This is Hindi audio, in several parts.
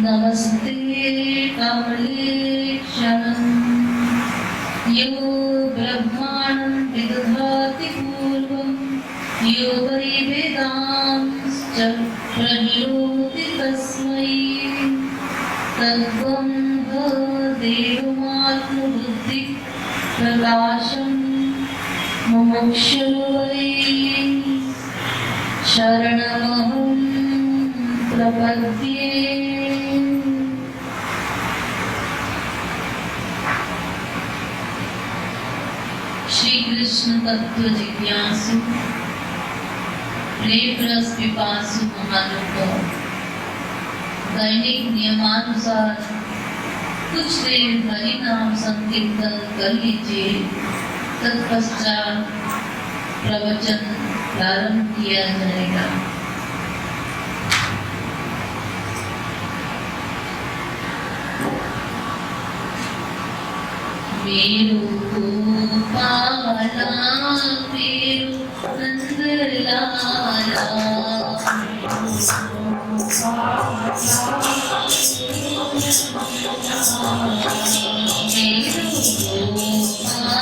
नमस्ते कमलेक्षणं यो ब्रह्माणं विदधाति पूर्वं यो वै वेदांश्च प्रहिणोति तस्मै तत्त्वं देवमात्मबुद्धि प्रकाशं मुमुक्षु वै शरणमहं प्रपद्ये। श्री कृष्ण तत्व जिज्ञासु प्रेम रस पिपासु महानुभाव दैनिक नियमानुसार कुछ देर हरि नाम संकीर्तन कर लीजिए। तत्पश्चात प्रवचन प्रारंभ किया जाएगा। मेरू गोपाला मेरू नंदलाला मेरू गोपाला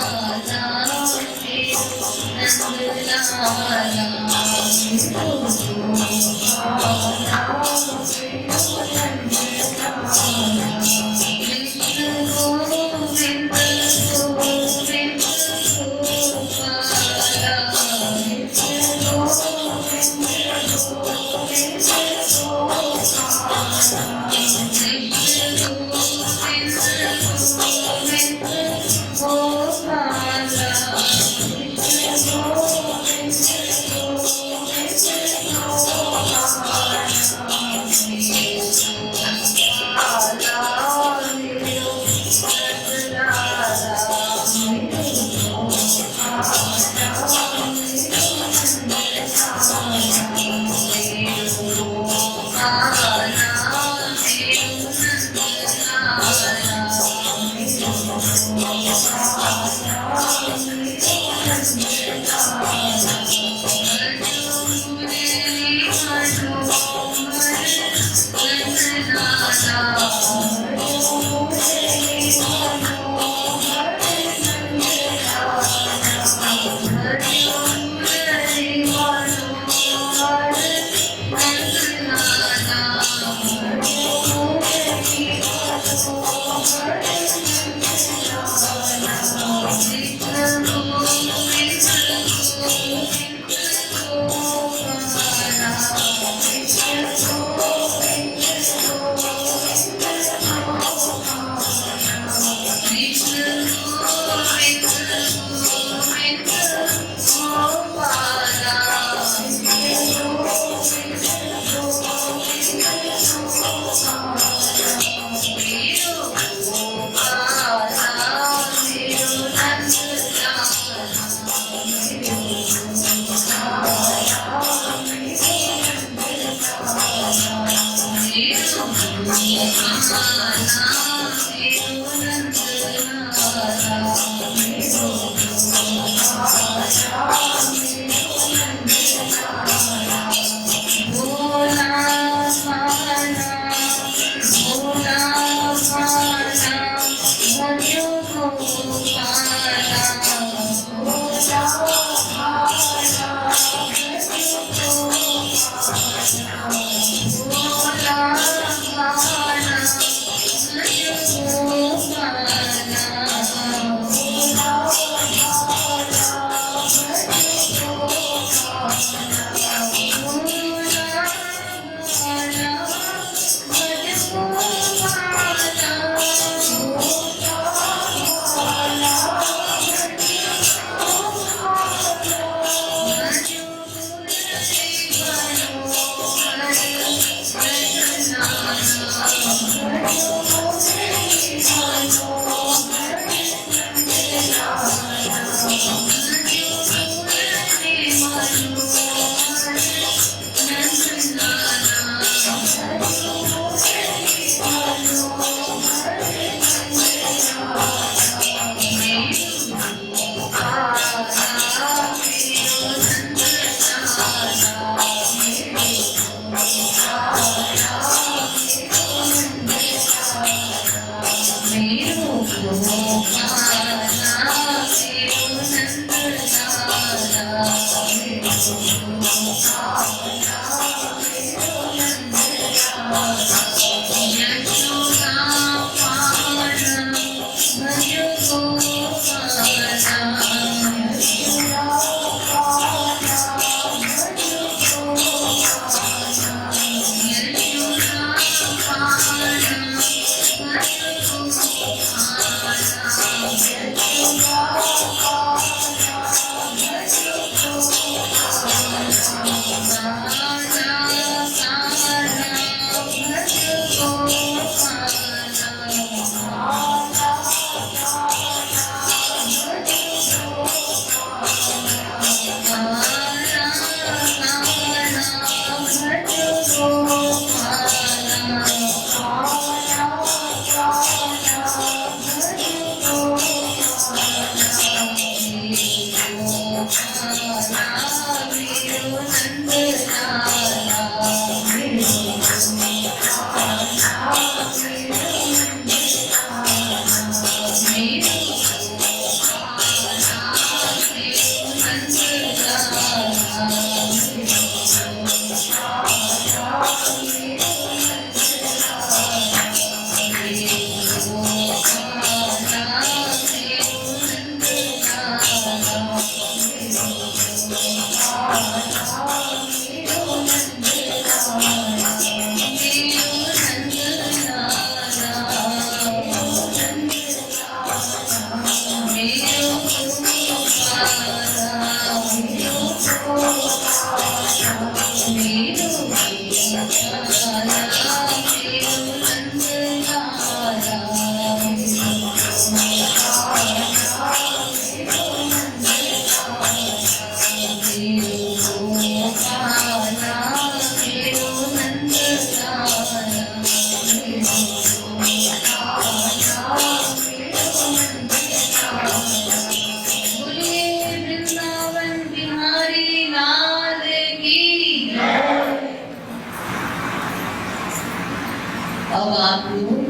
अब आप लोग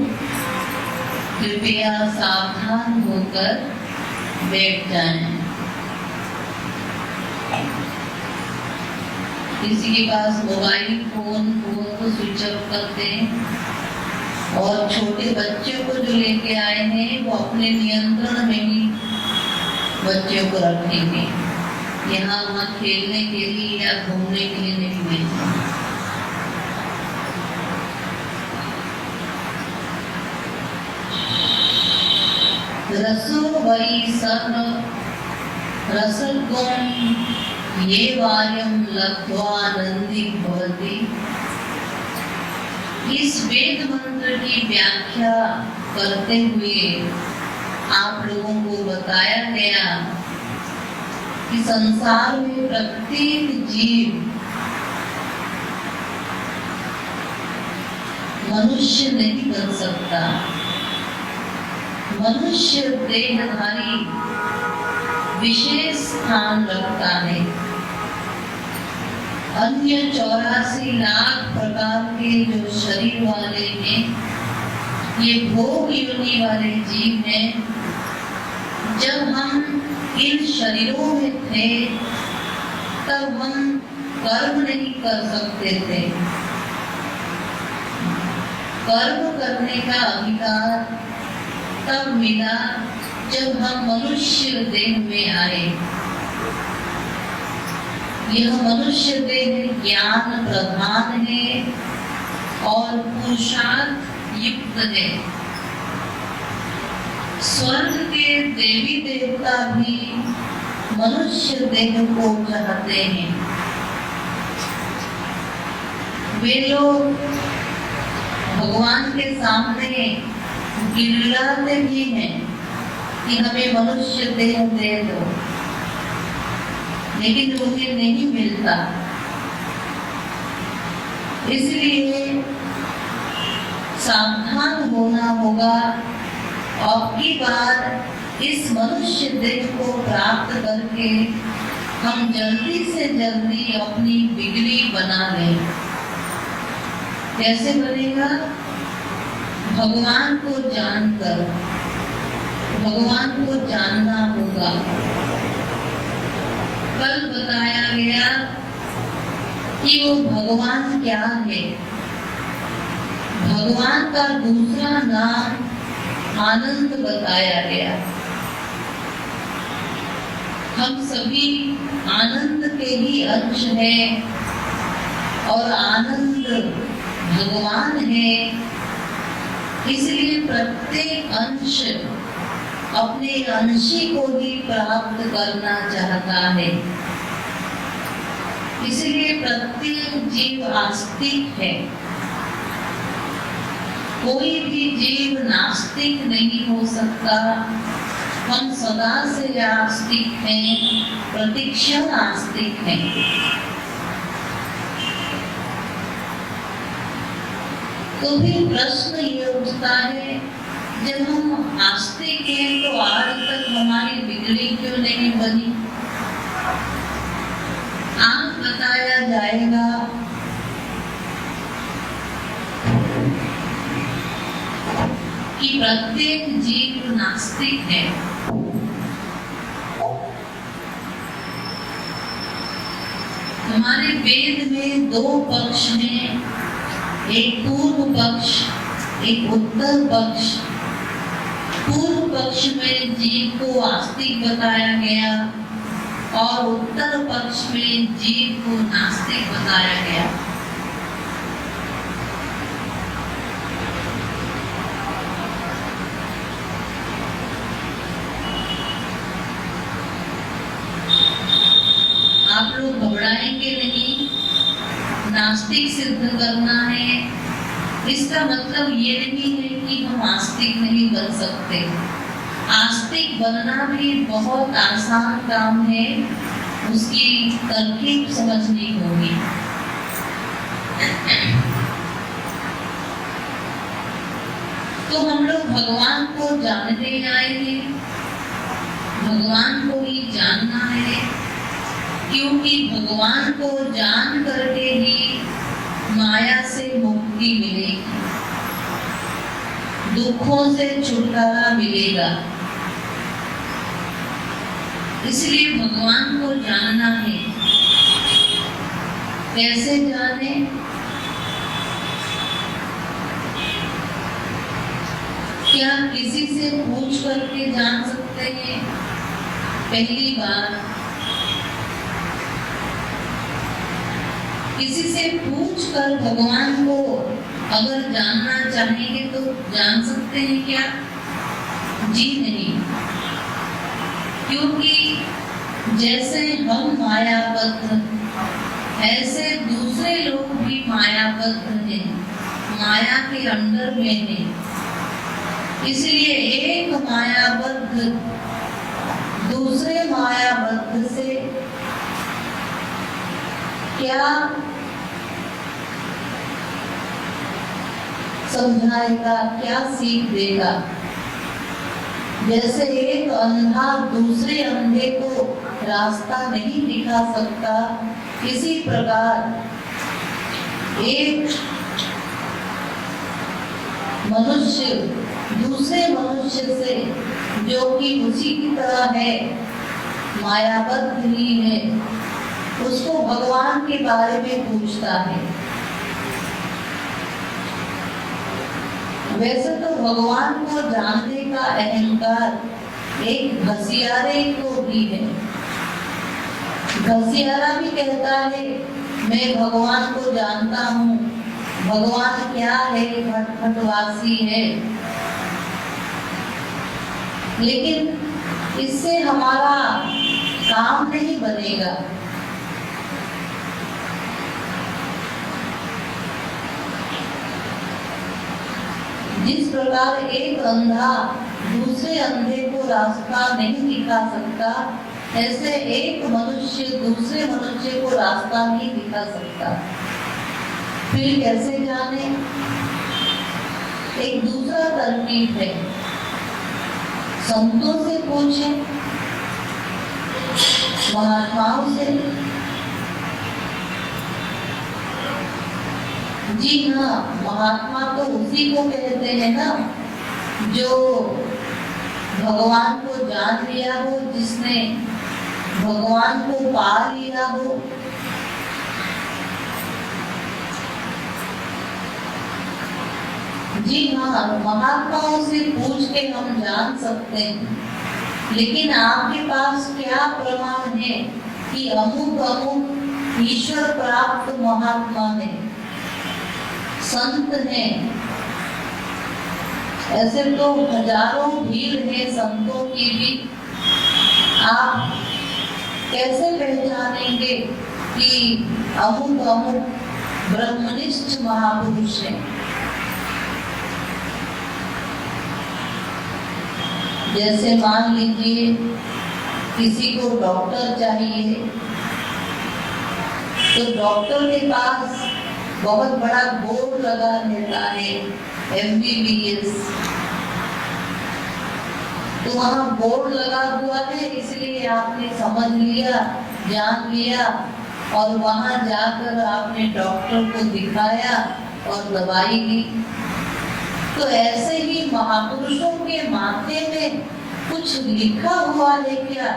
कृपया सावधान होकर बैठ जाएं। किसी के पास मोबाइल फोन हो तो स्विच ऑफ कर दें, और छोटे बच्चों को जो लेके आए हैं वो अपने नियंत्रण में ही बच्चों को रखेंगे। यहाँ वहाँ खेलने के लिए या घूमने के लिए नहीं भेजेंगे। रसो वै सब रसगुण ये वार्यम लब्ध्वानंदी भवति। इस वेद मंत्र की व्याख्या करते हुए आप लोगों को बताया गया कि संसार में प्रत्येक जीव मनुष्य नहीं बन सकता। मनुष्य देहधारी विशेष स्थान रखता है। अन्य 84 लाख प्रकार के जो शरीर वाले हैं, ये भोग योनि वाले जीव हैं। जब हम इन शरीरों में थे तब हम कर्म नहीं कर सकते थे। कर्म करने का अधिकार तब मिला जब हम मनुष्य देह में आए। यह मनुष्य देह ज्ञान प्रधान है और पुरुषार्थ युक्त है। स्वर्ग के देवी देवता भी मनुष्य देह को चाहते हैं। वे लोग भगवान के सामने गिड़गिड़ाते भी हैं कि हमें मनुष्य देह दे दो, लेकिन उन्हें नहीं मिलता। इसलिए सावधान होना होगा। अब की बार इस मनुष्य देह को प्राप्त करके हम जल्दी से जल्दी अपनी बिगड़ी बना लें। कैसे बनेगा? भगवान को जानकर। भगवान को जानना होगा। कल बताया गया कि वो भगवान क्या है। भगवान का दूसरा नाम आनंद बताया गया। हम सभी आनंद के ही अंश हैं और आनंद भगवान है। इसलिए प्रत्येक अंश अपने अंशी को ही प्राप्त करना चाहता है। इसलिए प्रत्येक जीव आस्तिक है। कोई भी जीव नास्तिक नहीं हो सकता। हम सदा से आस्तिक हैं, प्रतिक्षण आस्तिक हैं। तो भी प्रश्न ये उठता है, जब हम आस्तिक हैं तो आज तक हमारी बिगड़ी क्यों नहीं बनी? आज बताया जाएगा कि प्रत्येक जीव नास्तिक है। हमारे वेद में दो पक्ष हैं, एक पूर्व पक्ष, एक उत्तर पक्ष। पूर्व पक्ष में जीव को आस्तिक बताया गया और उत्तर पक्ष में जीव को नास्तिक बताया गया। आप लोग घबराएंगे नहीं। नास्तिक सिद्ध करना है इसका मतलब ये नहीं है कि हम आस्तिक नहीं बन सकते। आस्तिक बनना भी बहुत आसान काम है, उसकी तरकीब समझनी होगी। तो हम लोग भगवान को जानने आए हैं, भगवान को ही जानना है, क्योंकि भगवान को जान करके ही माया से मुक्ति मिलेगी, दुखों से छुटकारा मिलेगा। इसलिए भगवान को जानना है। कैसे जाने? क्या किसी से पूछ करके जान सकते हैं? पहली बात, किसी से पूछ कर भगवान को अगर जानना चाहेंगे तो जान सकते हैं क्या? जी नहीं, क्योंकि जैसे हम मायाबद्ध ऐसे दूसरे लोग भी मायाबद्ध हैं, माया के अंडर में हैं। इसलिए एक मायाबद्ध दूसरे मायाबद्ध से क्या समझाएगा, क्या सीख देगा? जैसे एक अंधा दूसरे अंधे को रास्ता नहीं दिखा सकता, इसी प्रकार एक मनुष्य दूसरे मनुष्य से जो कि उसी की तरह है, मायाबद्ध ही है, उसको भगवान के बारे में पूछता है। वैसे तो भगवान को जानने का अहंकार एक घसियारे को भी है। घसियारा भी कहता है मैं भगवान को जानता हूँ, भगवान क्या है, खटखटवासी है। लेकिन इससे हमारा काम नहीं बनेगा। जिस प्रकार एक अंधा दूसरे अंधे को रास्ता नहीं दिखा सकता, ऐसे एक मनुष्य दूसरे मनुष्य को रास्ता नहीं दिखा सकता। फिर कैसे जाने? एक दूसरा तरकीब है, संतों से पूछें, महात्माओं से। जी हाँ, महात्मा तो उसी को कहते हैं ना जो भगवान को जान लिया हो, जिसने भगवान को पा लिया हो। जी हाँ, महात्माओं से पूछ के हम जान सकते हैं, लेकिन आपके पास क्या प्रमाण है कि अमुक अमुक ईश्वर प्राप्त महात्मा है, संत हैं? ऐसे तो हजारों भीड़ है संतों की भी। आप कैसे पहचानेंगे कि अमुक अमुक ब्रह्मनिष्ठ महापुरुष है? जैसे मान लीजिए किसी को डॉक्टर चाहिए, तो डॉक्टर के पास बहुत बड़ा बोर्ड लगा रहता है, MBBS। तो वहाँ बोर्ड लगा हुआ है, इसलिए आपने समझ लिया, जान लिया और वहाँ जाकर आपने डॉक्टर को दिखाया और दवाई ली। तो ऐसे ही महापुरुषों के माथे में कुछ लिखा हुआ है क्या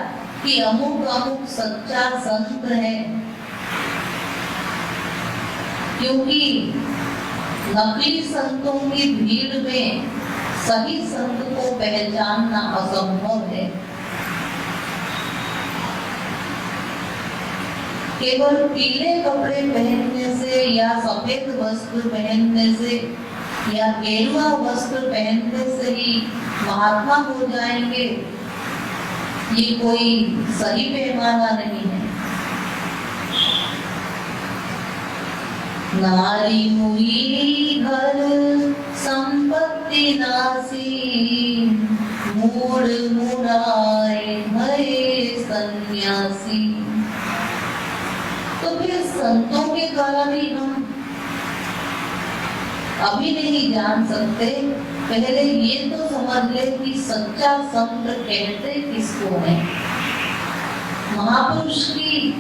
कि अमुक अमुक सच्चा संत है? क्योंकि नकली संतों की भीड़ में सही संत को पहचानना असंभव है। केवल पीले कपड़े पहनने से या सफेद वस्त्र पहनने से या गेरुआ वस्त्र पहनने से ही महात्मा हो जाएंगे, ये कोई सही पैमाना नहीं है। नारी हुई घर संपत्ति नासी, मूड मुड़ाए भये सन्यासी। तो फिर संतों के द्वारा भी हम अभी नहीं जान सकते, पहले ये तो समझ ले कि सच्चा संत कहते किसको है, महापुरुष की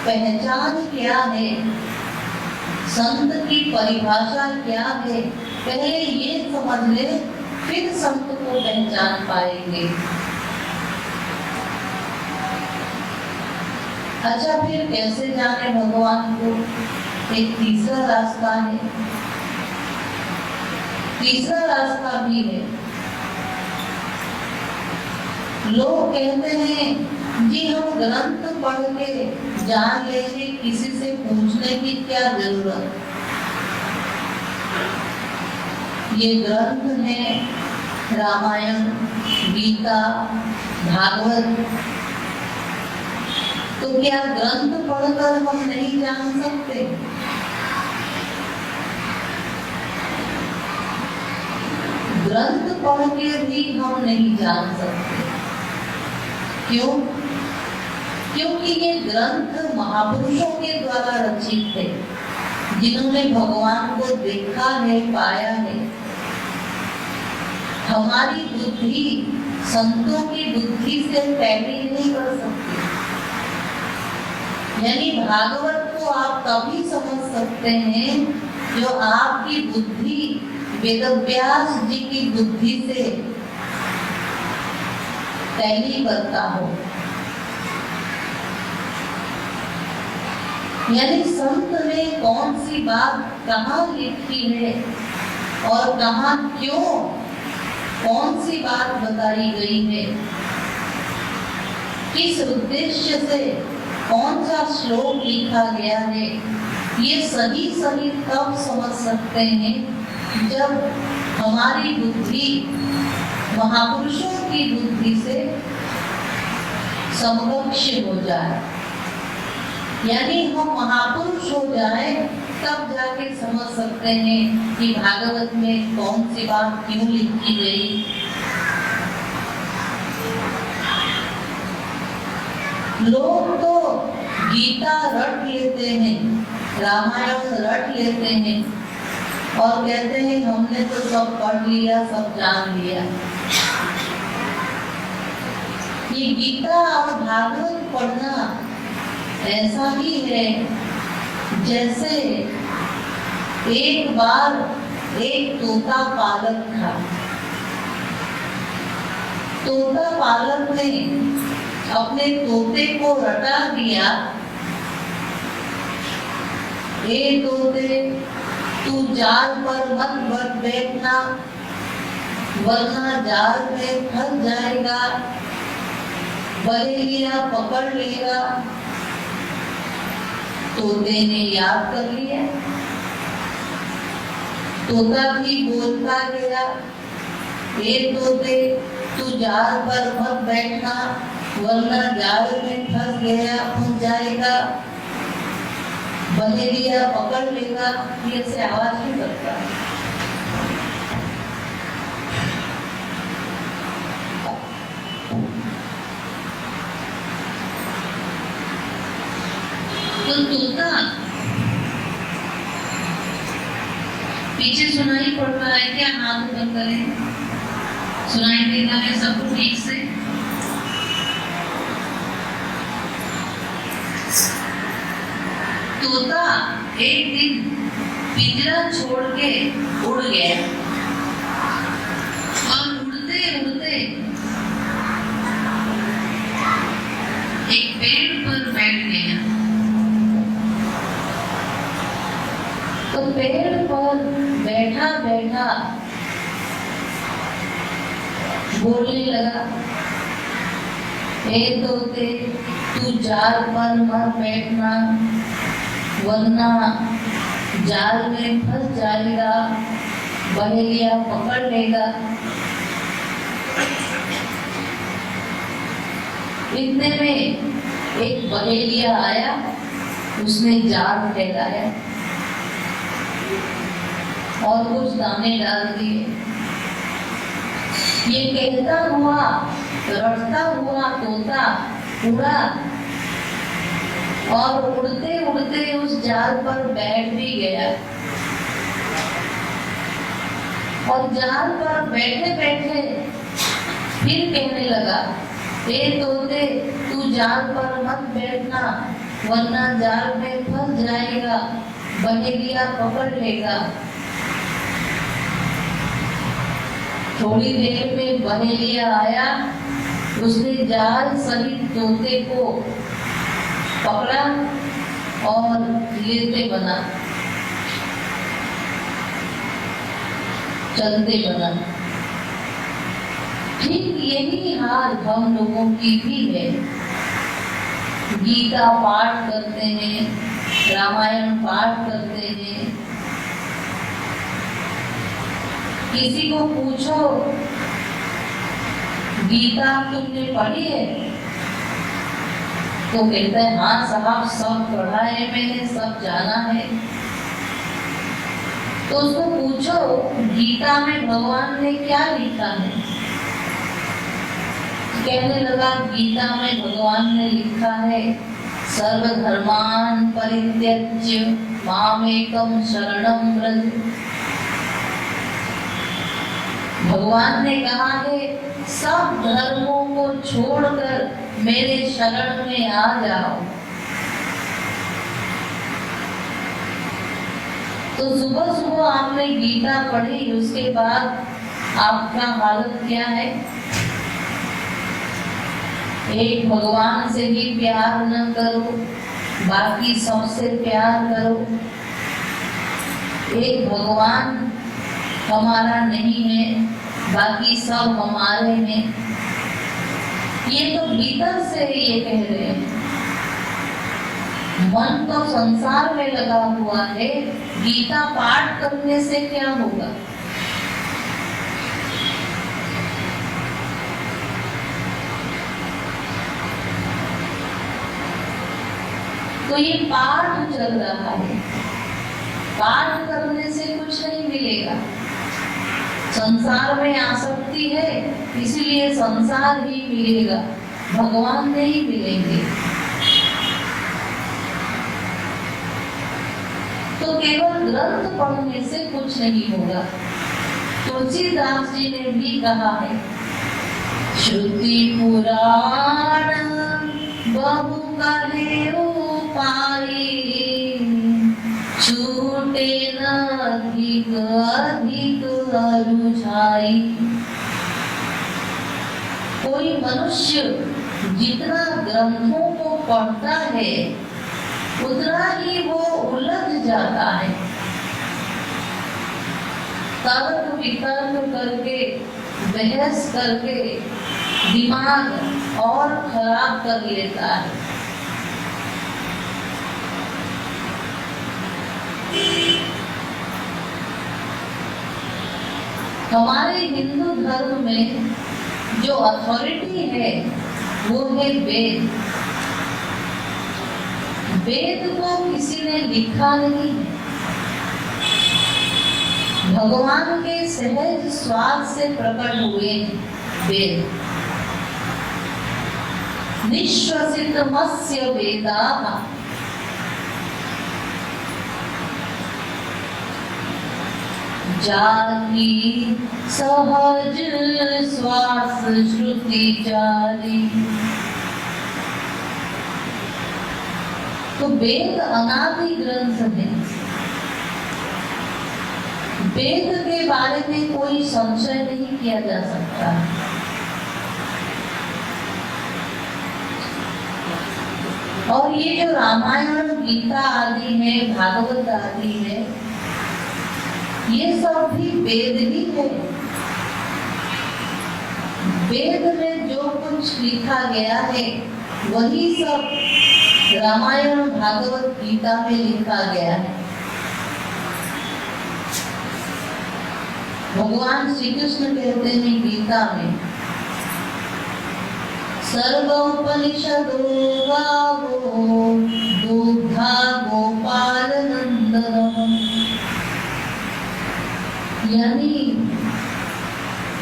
पहचान क्या है, संत की परिभाषा क्या है, पहले ये समझ ले, फिर संत को पहचान पाएंगे। अच्छा, फिर कैसे जाने भगवान को? एक तीसरा रास्ता है, तीसरा रास्ता भी है। लोग कहते हैं जी हम ग्रंथ पढ़ के जान लेंगे, किसी से पूछने की क्या जरूरत। ये ग्रंथ है रामायण, गीता, भागवत, तो क्या ग्रंथ पढ़कर हम नहीं जान सकते? ग्रंथ पढ़ के भी हम नहीं जान सकते। क्यों? क्योंकि ये ग्रंथ महापुरुषों के द्वारा रचित है, जिन्होंने भगवान को देखा है, पाया है। हमारी बुद्धि संतों की बुद्धि से टैली नहीं कर सकती। यानी भागवत को आप तभी समझ सकते हैं जो आपकी बुद्धि वेदव्यास जी की बुद्धि से टैली करता हो। यानी संत ने कौन सी बात कहाँ लिखी है और कहाँ क्यों, कौन सी बात बताई गई है, किस उद्देश्य से कौन सा श्लोक लिखा गया है, ये सही सही तब समझ सकते हैं जब हमारी बुद्धि महापुरुषों की बुद्धि से समकक्ष हो जाए। यानी हम महापुरुष हो जाए, तब जाके समझ सकते हैं कि भागवत में कौन सी बात क्यों लिखी गई। लोग तो गीता रट लेते हैं, रामायण रट लेते हैं और कहते हैं हमने तो सब पढ़ लिया, सब जान लिया। ये गीता और भागवत पढ़ना ऐसा ही है जैसे एक बार एक तोता पालक था। तोता पालक ने अपने तोते को रटा दिया, ए तोते तू जाल पर मत बैठना वरना जाल में फंस जाएगा, बहेलिया पकड़ लेगा। तोते ने याद कर लिया। तोता भी बोलता गया, ए तोते तू जाल पर मत बैठना वरना जाल में फंस जाएगा, बहेलिया पकड़ लेगा। ये से आवाज नहीं करता। तो तोता पीछे सुनाई पड़ रहा है क्या? हाथ ऊपर करें, सुनाई दे रहा है सबको ठीक से? तोता एक दिन पिंजरा छोड़ के उड़ गया और उड़ते उड़ते एक पेड़ पर बैठ गया। तो पेड़ पर बैठा बैठा बोलने लगा, ए तोते तू जाल पर मत बैठना, वरना जाल में फंस जाएगा, बहेलिया पकड़ लेगा। इतने में एक बहेलिया आया, उसने जाल फैलाया और कुछ दाने डाल दिए। ये कहता हुआ, रटता हुआ तोता उड़ा और उड़ते उड़ते उस जाल पर बैठ भी गया। और जाल पर बैठे बैठे फिर कहने लगा, ए तोते, तू जाल पर मत बैठना, वरना जाल में फंस जाएगा, बहेलिया पकड़ लेगा। थोड़ी देर में बहेलिया आया, उसने जाल सहित तोते को पकड़ा और लेते बना, चलते बना। ठीक यही हाल हम लोगों की भी है। गीता पाठ करते हैं, रामायण पाठ करते हैं, किसी को पूछो गीता तुमने पढ़ी है, तो कहता है हाँ साहब, सब पढ़ा है मैंने, सब जाना है। तो उसको पूछो गीता में भगवान ने क्या लिखा है। कहने लगा गीता में भगवान ने लिखा है, सर्वधर्मान् परित्यज्य मामेकं शरणं व्रज। भगवान ने कहा है सब धर्मों को छोड़कर मेरे शरण में आ जाओ। तो सुबह सुबह आपने गीता पढ़ी, उसके बाद आपका हालत क्या है? एक भगवान से भी प्यार न करो, बाकी सबसे प्यार करो। एक भगवान हमारा नहीं है, बाकी सब हमारे हैं। ये तो भीतर से ये कह रहे हैं। मन तो संसार में लगा हुआ है, गीता पाठ करने से क्या होगा? तो ये पाठ चल रहा है, पाठ करने से कुछ नहीं मिलेगा। संसार में आसक्ति है, इसलिए संसार ही मिलेगा, भगवान नहीं मिलेंगे। तो केवल ग्रंथ पढ़ने से कुछ नहीं होगा। तुलसीदास जी ने भी कहा है, श्रुति पुराण बहु कहे उपाई, छूटे न अधिक अधिक अरुझाई। कोई मनुष्य जितना ग्रंथों को पढ़ता है, उतना ही वो उलझ जाता है। तर्क वितर्क करके, बहस करके दिमाग और खराब कर लेता है। हमारे हिंदू धर्म में जो अथॉरिटी है वो है वेद। वेद को किसी ने लिखा नहीं है, भगवान के सहज स्वाद से प्रकट हुए हैं वेद। निश्वसित मत्स्य वेदाः, जाति सहज श्वास श्रुति जारी। तो वेद अनादि ग्रंथ है। वेद के बारे में कोई संशय नहीं किया जा सकता। और ये जो रामायण, गीता आदि है, भागवत आदि है, ये सब भी वेद ही है। वेद में जो कुछ लिखा गया है वही सब रामायण भागवत गीता में लिखा गया है। भगवान श्री कृष्ण कहते हैं गीता में, सर्वोपनिषदो गावो दुग्धा गोपाल नंदनम। यानी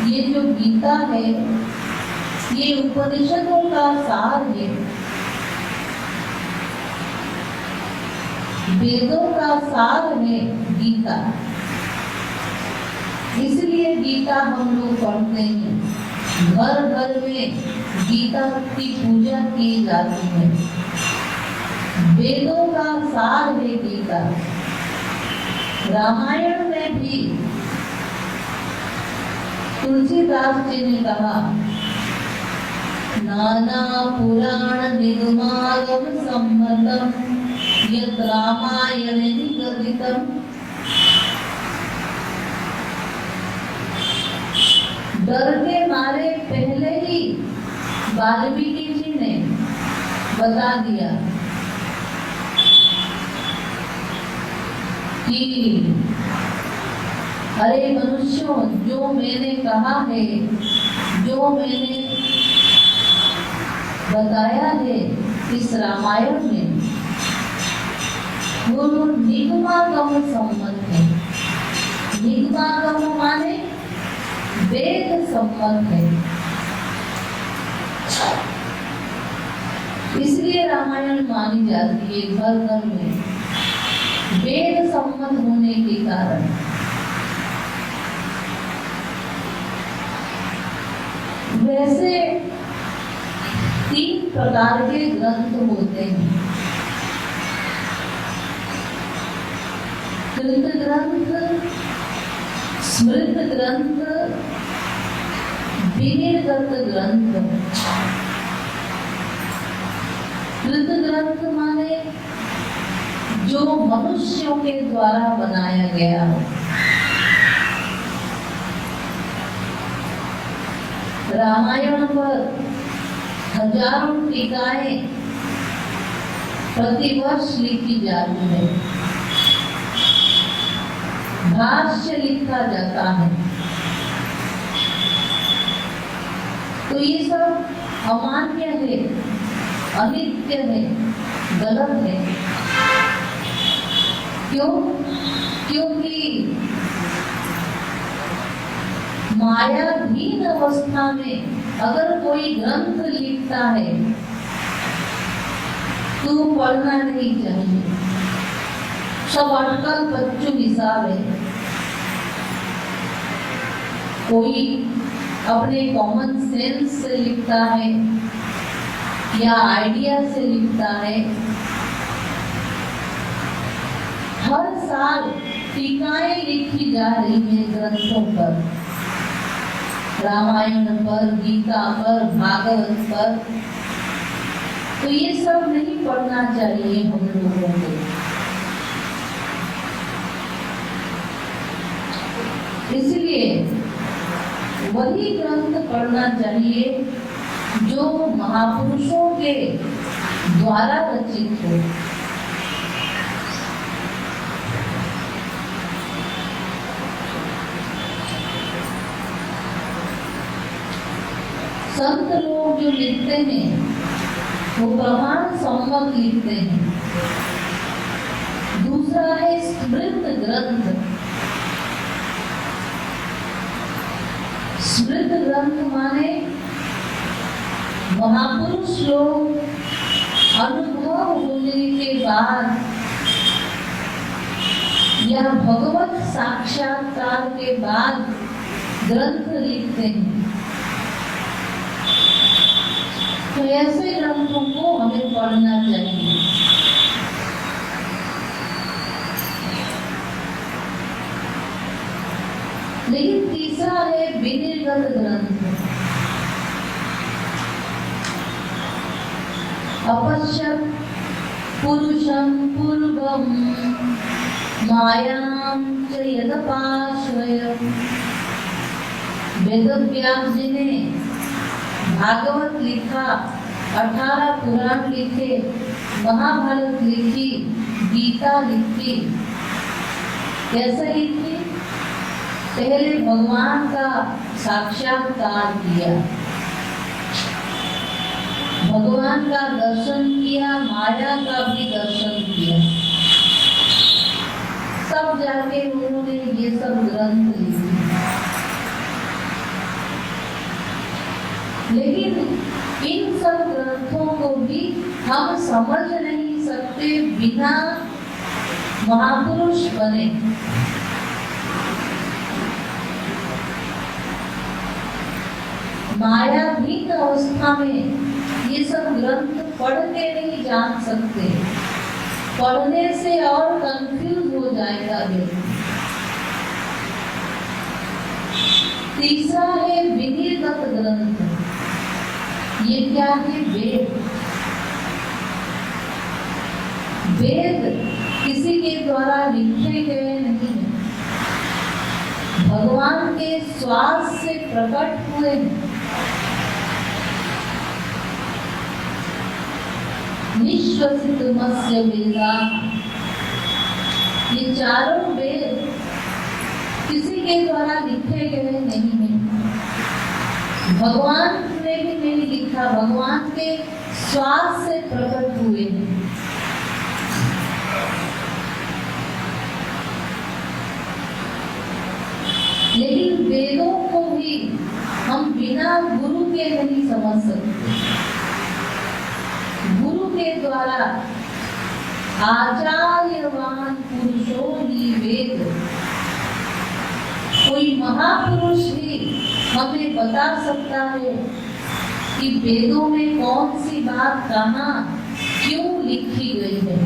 ये जो गीता है ये उपनिषदों का सार है, वेदों का सार है गीता। इसलिए गीता हम लोग पढ़ते हैं, घर घर में गीता की पूजा की जाती है। वेदों का सार है गीता। रामायण में भी तुलसीदास जी ने कहा, नाना पुराण निगमागम सम्मतम यत् रामायणे निगदितम। डर के मारे पहले ही वाल्मीकि जी ने बता दिया कि अरे मनुष्यों, जो मैंने कहा है, जो मैंने बताया है इस रामायण में, वो निगमागम सम्मत है। निगमागम माने वेद सम्मत है। इसलिए रामायण मानी जाती है घर घर में, वेद सम्मत होने के कारण। वैसे 3 प्रकार के ग्रंथ होते हैं, कृत ग्रंथ, स्मृत ग्रंथ, विनिर्गत ग्रंथ। कृत ग्रंथ माने जो मनुष्यों के द्वारा बनाया गया हो। रामायण पर हजारों टीकाएं प्रतिवर्ष लिखी जाती है, भाष्य लिखा जाता है। तो ये सब अमान्य है, अनित्य है, गलत है। क्यों? क्योंकि मायाधीन अवस्था में अगर कोई ग्रंथ लिखता है तो पढ़ना नहीं चाहिए। सब अटकल बच्चों हिसाब है। कोई अपने कॉमन सेंस से लिखता है या आइडिया से लिखता है। हर साल टीकाएं लिखी जा रही है ग्रंथों पर, रामायण पर, गीता पर, भागवत पर। तो ये सब नहीं पढ़ना चाहिए हम लोगों को। इसलिए वही ग्रंथ पढ़ना चाहिए जो महापुरुषों के द्वारा रचित हो। संत लोग जो लिखते हैं वो प्रमाण सम्मत लिखते हैं। दूसरा है स्मृत ग्रंथ। स्मृत ग्रंथ माने महापुरुष लोग अनुभव होने के बाद या भगवत साक्षात्कार के बाद ग्रंथ लिखते हैं। तो ऐसे ग्रंथों को हमें पढ़ना चाहिए। लेकिन तीसरा है विनिर्गत ग्रंथ। अपश्यत् पुरुषं पूर्वं मायां च यदपाश्रयम्। वेदव्यास जी ने भागवत लिखा 18 पुराण लिखे, महाभारत लिखी, गीता लिखी। कैसे लिखी? पहले भगवान का साक्षात्कार किया, भगवान का दर्शन किया, माया का भी दर्शन किया, सब जाके उन्होंने ये सब ग्रंथ लिखे। लेकिन इन सब ग्रंथों को भी हम समझ नहीं सकते बिना महापुरुष बने। मायाधीन अवस्था में ये सब ग्रंथ पढ़ के नहीं जान सकते, पढ़ने से और कंफ्यूज हो जाएगा व्यक्ति। तीसरा है विधिगत ग्रंथ। ये क्या है? वेद। वेद किसी के द्वारा लिखे गए नहीं है, भगवान के श्वास से प्रकट हुए हैं। निश्वसितुमस्य वेदाः, ये चारों वेद किसी के द्वारा लिखे गए नहीं हैं, भगवान ने भी नहीं लिखा, भगवान के श्वास से प्रकट हुए हैं। लेकिन वेदों को भी हम बिना गुरु के नहीं समझ सकते। गुरु के द्वारा आचार्यवान पुरुषो ही वेद, कोई महापुरुष ही हमें बता सकता है कि वेदों में कौन सी बात कहाँ क्यों लिखी गई है।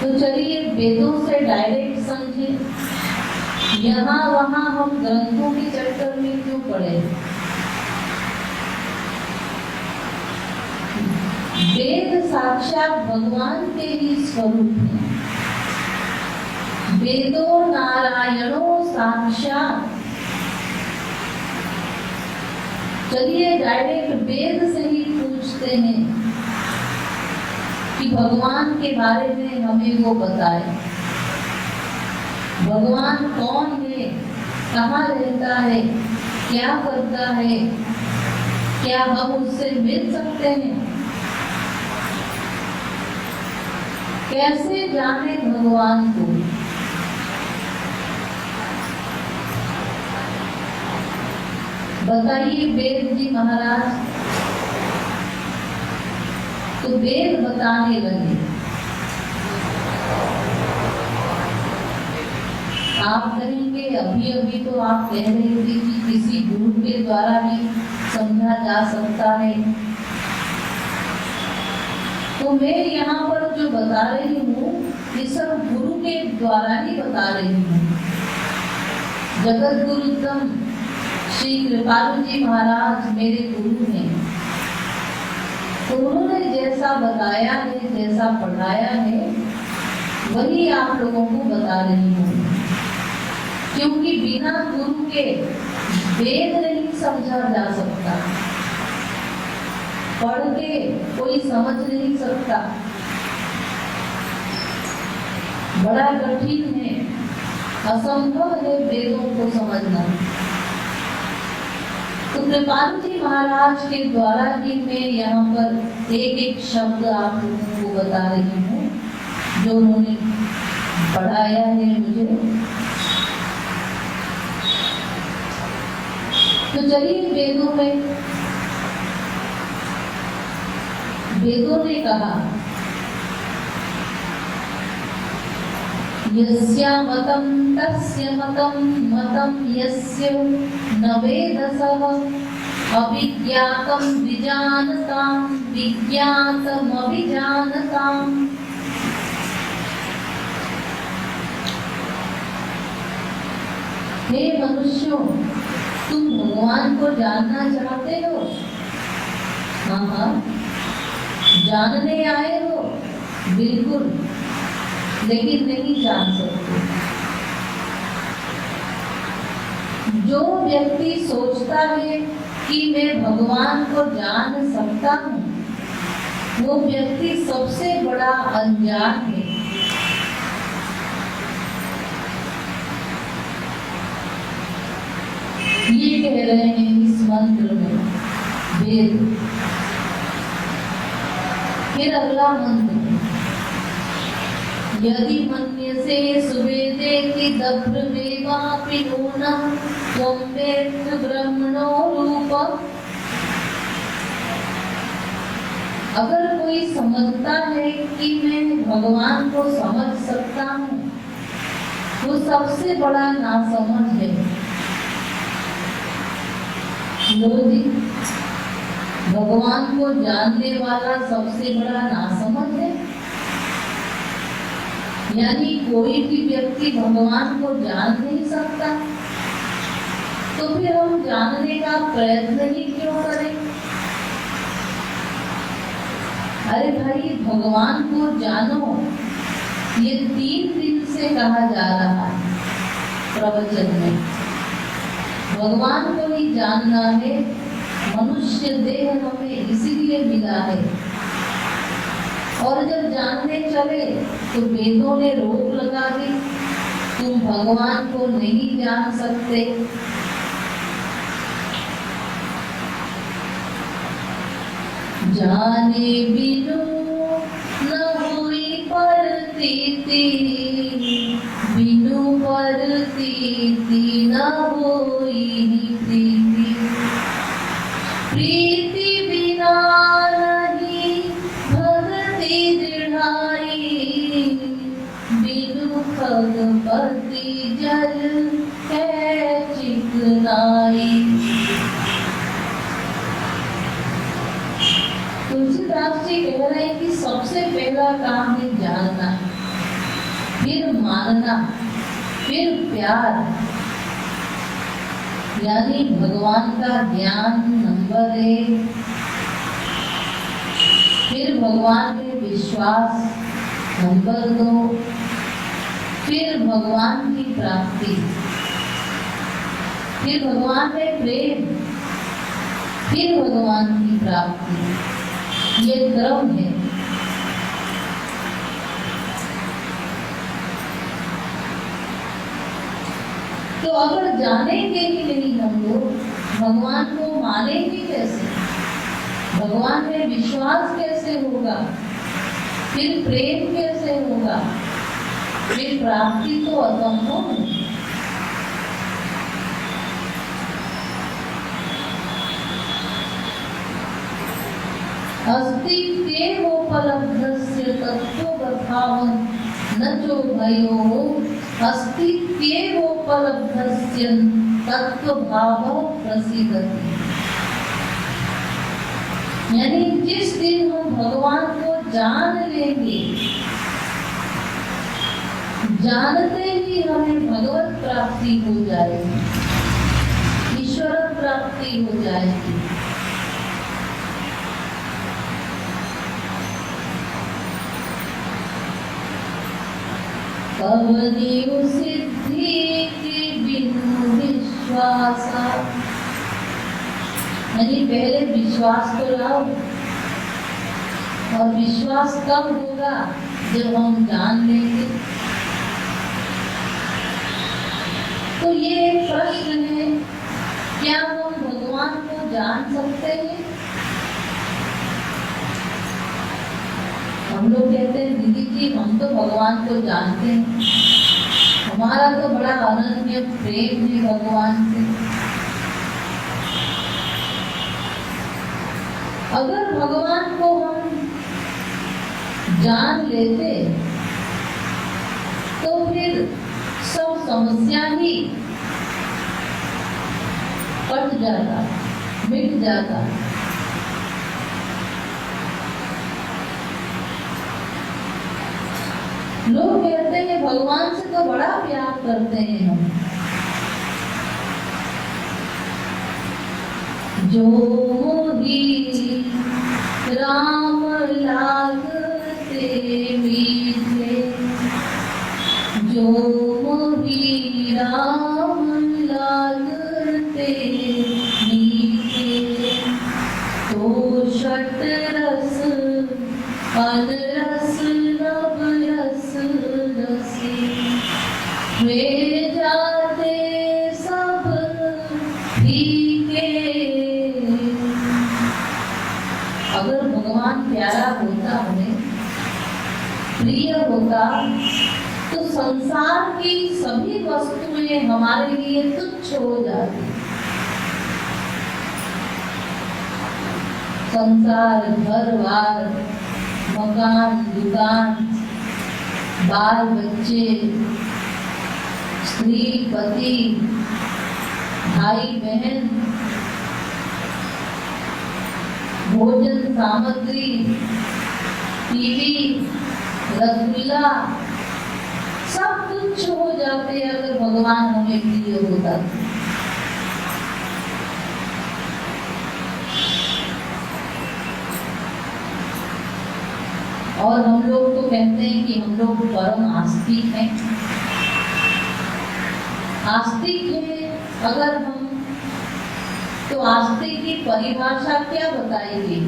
तो चलिए वेदों से डायरेक्ट समझे, यहाँ वहाँ हम ग्रंथों के चक्कर में क्यों पड़े। वेद साक्षात भगवान के ही स्वरूप है। वेदो नारायणो साक्षात। चलिए डायरेक्ट वेद से ही पूछते हैं कि भगवान के बारे में हमें वो बताए। भगवान कौन है, कहाँ रहता है, क्या करता है, क्या हम उससे मिल सकते हैं, कैसे जाने भगवान को। बताइए वेद जी महाराज। तो वेद बताने लगे। आप कहेंगे अभी अभी तो आप कह रहे थे कि किसी गुरु के द्वारा भी समझा जा सकता है। तो मैं यहाँ पर जो बता रही हूँ ये सब गुरु के द्वारा ही बता रही हूँ। जगत गुरुतम श्री कृपालु जी महाराज मेरे गुरु हैं। तो उन्होंने जैसा बताया है, जैसा पढ़ाया है, वही आप लोगों को बता रही हूँ। क्योंकि बिना गुरु के वेद नहीं समझा जा सकता, पढ़ के कोई समझ नहीं सकता, बड़ा कठिन है, असंभव है वेदों को समझना। तो कृपालु जी महाराज के द्वारा ही मैं यहाँ पर एक एक शब्द आप लोगों को बता रही हूँ जो उन्होंने पढ़ाया है मुझे। तो चलिए वेदों ने कहा यस्य मतं तस्य मतं मतं यस्य न वेदसः अविज्ञातं विजानतां विज्ञातम् अभिजानताम्। हे मनुष्यों, तुम भगवान को जानना चाहते हो? हाँ, जानने आए हो, बिल्कुल, लेकिन नहीं जान सकते। जो व्यक्ति सोचता है कि मैं भगवान को जान सकता हूँ, वो व्यक्ति सबसे बड़ा अनजान है। ये कह रहे हैं इस मंत्र में वेद। फिर अगला मंत्र, यदि मन्यसे सुवेदे कि दभ्रमेवापि नूनं त्वं वेत्थ ब्रह्मणो रूपम्। अगर कोई समझता है कि मैं भगवान को समझ सकता हूँ, वो सबसे बड़ा नासमझ है। लोग भगवान को जानने वाला सबसे बड़ा नासमझ है। यानी कोई भी व्यक्ति भगवान को जान नहीं सकता, तो फिर हम जानने का प्रयत्न ही क्यों करें? अरे भाई, भगवान को जानो, ये 3 दिन से कहा जा रहा है प्रवचन में। भगवान को ही जानना है। मनुष्य देह हमें इसीलिए मिला है। और जब जानने चले तो वेदों ने रोक लगा दी, तुम भगवान को नहीं जान सकते। जाने बिनु न हुई प्रतीति, बिनु प्रतीति न होई प्रीति। प्रीति बिना नहीं भक्ति दृढ़ाई, बिनु भगवती जल है चिकनाई। तुलसीदास जी कह रहे हैं कि सबसे पहला काम है जानना, फिर मानना, फिर प्यार, यानी भगवान का ज्ञान नंबर 1, फिर भगवान में विश्वास नंबर 2, फिर भगवान की प्राप्ति, फिर भगवान में प्रेम, फिर भगवान की प्राप्ति। ये क्रम है। तो अगर जानेंगे ही नहीं हम लोग, भगवान को मानेंगे कैसे? भगवान में विश्वास कैसे होगा? फिर प्रेम कैसे होगा? फिर प्राप्ति तो असंभव है। अस्तित्वोपलब्धस्य तत्त्वभावं न चो भयो, अस्तित्वोपलब्धस्य तत्त्वभावः प्रसीदति। यानी जिस दिन हम भगवान को जान लेंगे, जानते ही हमें भगवत प्राप्ति हो जाएगी, ईश्वर प्राप्ति हो जाएगी। कवनीय सिद्धि के बिनु विश्वासा, यानी पहले विश्वास तो लाओ। और विश्वास कब होगा? जब हम जान लेंगे। तो ये एक प्रश्न है, क्या हम भगवान को जान सकते हैं? हम लोग कहते हैं दीदी जी हम तो भगवान को जानते हैं, हमारा तो बड़ा अनन्य प्रेम है भगवान से। अगर भगवान को हम जान लेते तो फिर सब समस्या ही कट जाता, मिट जाता। लोग कहते हैं भगवान से तो बड़ा प्यार करते हैं हम। जो मोही राम लागते मीठे, जो मोही राम लागते तो षट रस पद रस नव रस रसी वे जाते सब फीके। अगर भगवान प्यारा होता, हमें प्रिय होता, तो संसार की सभी वस्तुएं हमारे लिए तुच्छ हो जाती। संसार, घर बार, मकान, दुकान, बाल बच्चे, स्त्री पति, भाई बहन, भोजन सामग्री, टीवी, रसगुल्ला, सब तुच्छ हो जाते अगर भगवान हमें प्रिय होता। और हम लोग तो कहते हैं कि हम लोग परम आस्तिक हैं। आस्तिक है अगर हम, तो आस्तिक की परिभाषा क्या बताएगी?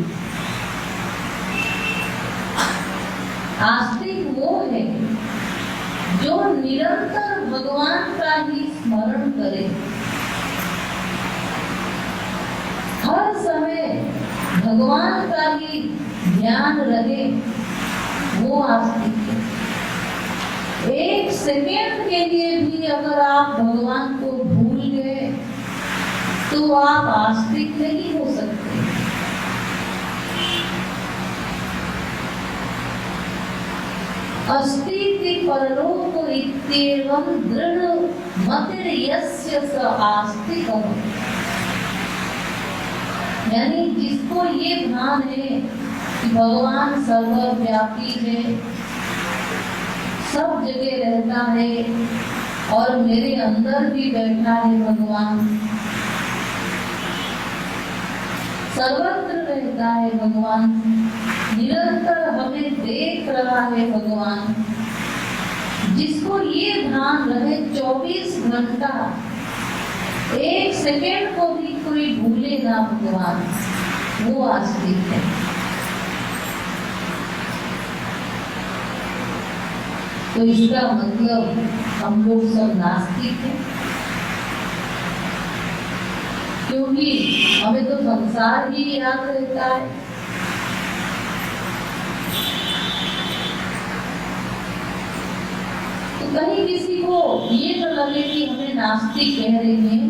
आस्तिक वो है जो निरंतर भगवान का ही स्मरण करे, हर समय भगवान का ही ध्यान रहे, वो आस्तिक है। एक सेकेंड के लिए भी अगर आप भगवान को भूल गए तो आप आस्तिक नहीं हो सकते। अस्ति परलोक इत्येवं दृढ़ मतिर्यस्य स आस्तिकः। यानी जिसको ये भान है कि भगवान सर्वव्यापी है, सब जगह रहता है और मेरे अंदर भी बैठा है भगवान, सर्वत्र रहता है भगवान, निरंतर हमें देख रहा है भगवान, जिसको ये ध्यान रहे 24 घंटा, एक सेकेंड को भी कोई भूले ना भगवान, वो आस्तिक है। तो इसका मतलब हम लोग सब नास्तिक हैं, क्योंकि हमें तो संसार ही याद रहता है। तो कहीं किसी को ये तो लगे कि हमें नास्तिक कह रहे हैं,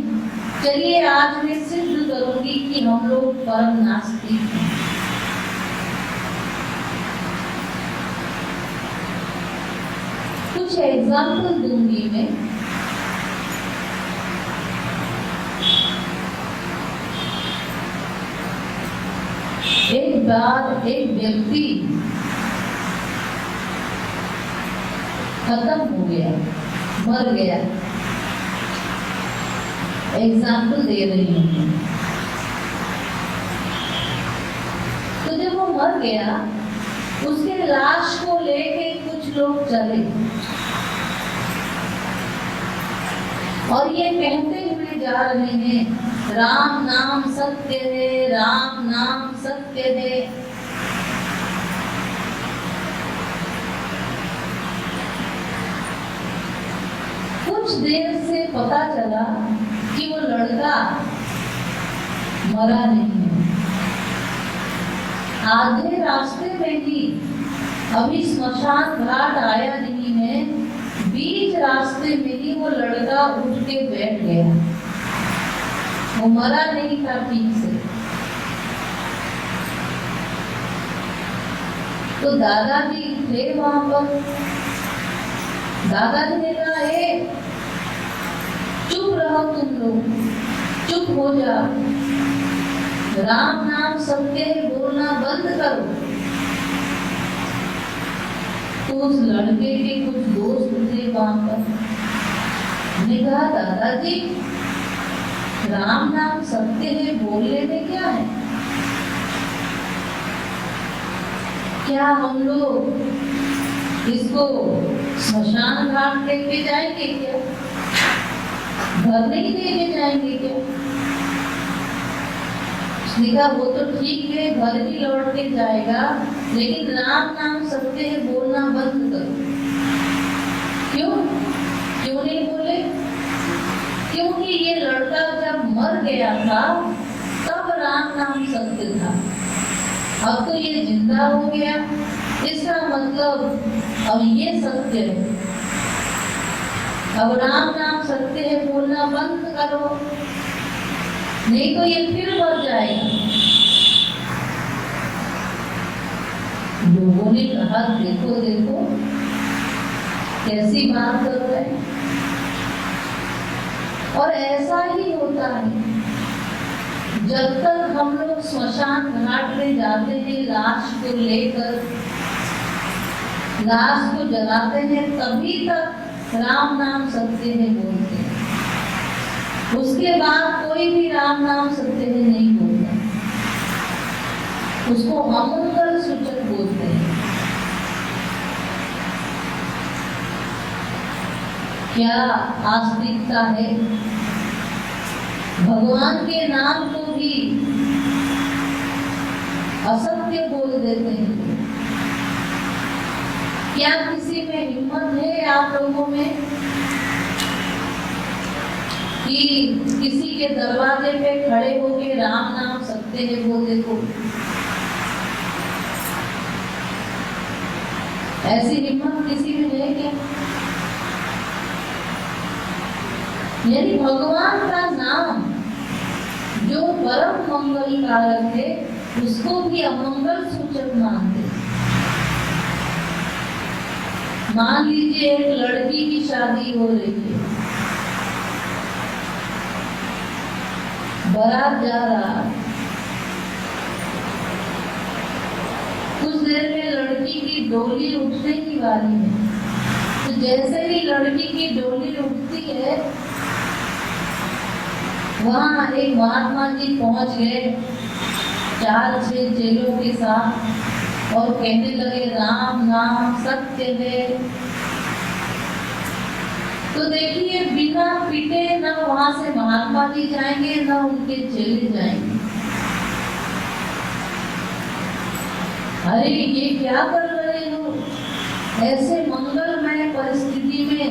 चलिए आज मैं सिद्ध करूंगी कि हम लोग परम नास्तिक हैं। कुछ एग्जाम्पल दूंगी मैं। एक बार एक व्यक्ति खत्म हो गया, मर गया। एग्जाम्पल दे रही हूँ। तो जब वो मर गया, उसके लाश को लेके कुछ लोग चले और ये कहते हुए जा रहे हैं, राम नाम सत्य है, राम नाम सत्य है। कुछ देर से पता चला कि वो लड़का मरा नहीं है। आधे रास्ते में ही, अभी स्मशान घाट आया नहीं है, बीच रास्ते में ही वो लड़का उठ के बैठ गया। वो मरा नहीं था ठीक से। तो दादाजी थे वहां पर। दादाजी ने कहा, चुप रहो तुम लोग, चुप हो जाओ, राम नाम सत्य है बोलना बंद करो। तो उस लड़के के कुछ दोस्त थे वहां पर, ने कहा, दादाजी राम नाम सत्य है बोलने में क्या है? क्या हम लोग इसको स्मशान घाट लेके जाएंगे क्या? घर नहीं लेके जाएंगे क्या? लिखा वो तो ठीक है, घर भी लौट के जाएगा, लेकिन राम नाम सत्य है बोलना बंद करो। क्यों क्यों नहीं बोले? क्योंकि ये लड़का जब मर गया था तब राम नाम सत्य था, अब तो ये जिंदा हो गया, इसका मतलब अब ये सत्य है। अब राम नाम सत्य है बोलना बंद करो, नहीं तो ये फिर मर जाएगा। लोगों ने कहा देखो देखो कैसी बात कर रहे हैं। और ऐसा ही होता है, जब तक हम लोग स्मशान घाट में जाते हैं लाश को लेकर, लाश को जलाते हैं, तभी तक राम नाम सत्य है बोलते हैं। उसके बाद कोई भी राम नाम सत्य है नहीं बोलता, उसको अमंगल सूचक बोलते हैं। क्या आस्तिकता है? भगवान के नाम को भी असत्य बोल देते हैं। क्या किसी में हिम्मत है आप लोगों में कि किसी के दरवाजे पे खड़े होके राम नाम सत्य है बोल देखो? ऐसी हिम्मत किसी में है क्या? यानी भगवान का नाम जो परम मंगल कारक है उसको भी अमंगल सूचक मानते। मान लीजिए एक लड़की की शादी हो रही है, बारात जा रहा, कुछ देर में लड़की की डोली उठने की वाली है, तो जैसे ही लड़की की डोली उठती है वहां एक महात्मा जी पहुंच गए 4-6 चेलों के साथ और कहने लगे राम नाम सत्य है। तो देखिए बिना पीटे न वहां से महात्मा जी जाएंगे न उनके चेले जाएंगे। अरे ये क्या कर रहे हो? ऐसे मंगलमय परिस्थिति में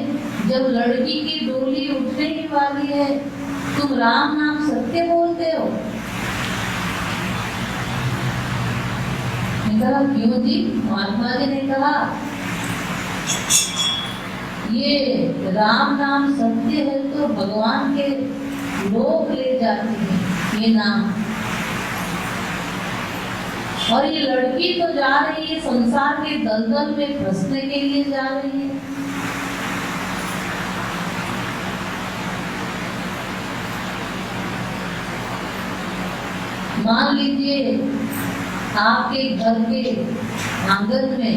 जब लड़की की डोली उठने ही वाली है तुम राम नाम सत्य बोलते हो? कहा क्यों जी? महात्मा जी ने कहा ये राम नाम सत्य है तो भगवान के लोग ले जाते हैं ये नाम, और ये लड़की तो जा रही है संसार के दलदल में फंसने के लिए जा रही है। मान लीजिए आपके घर के आंगन में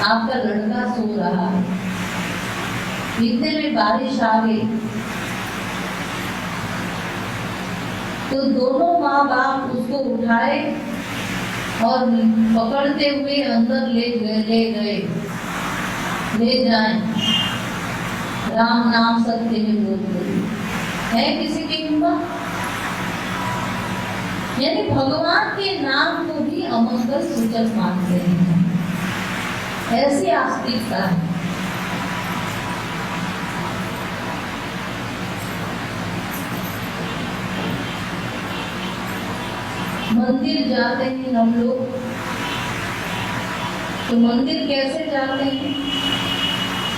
आपका लड़का सो रहा है, इतने में बारिश आ गई, तो दोनों माँ बाप उसको उठाए और पकड़ते हुए अंदर ले जाएं। राम नाम सत्य है बोलते है किसी की हिम्मत? यानी भगवान के नाम को भी अमंगल सूचक मानते हैं, ऐसी आस्तिकता है। मंदिर जाते हैं हम लोग, तो मंदिर कैसे जाते हैं?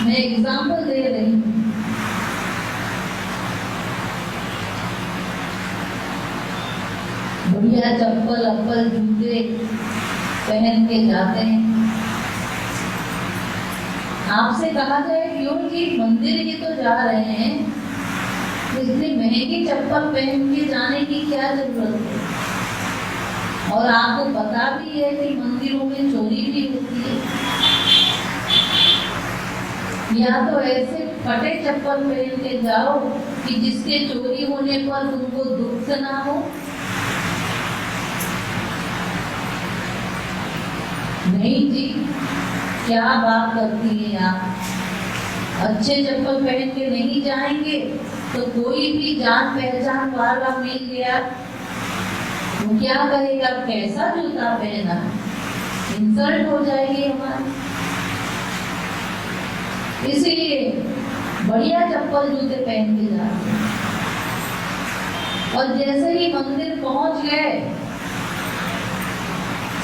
मैं एग्जाम्पल दे रही हूँ। बढ़िया चप्पल अप्पल जूते पहन के जाते हैं। आपसे कहा जाए क्यों जी मंदिर ही तो जा रहे हैं, इतनी महंगी चप्पल पहन के जाने की क्या जरूरत है? और आपको पता भी है कि मंदिरों में चोरी भी होती है। या तो ऐसे फटे चप्पल पहन के जाओ कि जिसके चोरी होने पर तुमको दुख ना हो। नहीं जी, क्या बात करती है आप? अच्छे चप्पल पहन के नहीं जाएंगे तो कोई भी जान पहचान वाला मिल गया वो क्या कहेगा, कैसा जूता पहना, इंसल्ट हो जाएगी हमारी। इसीलिए बढ़िया चप्पल जूते पहन के जाते हैं। और जैसे ही मंदिर पहुंच गए,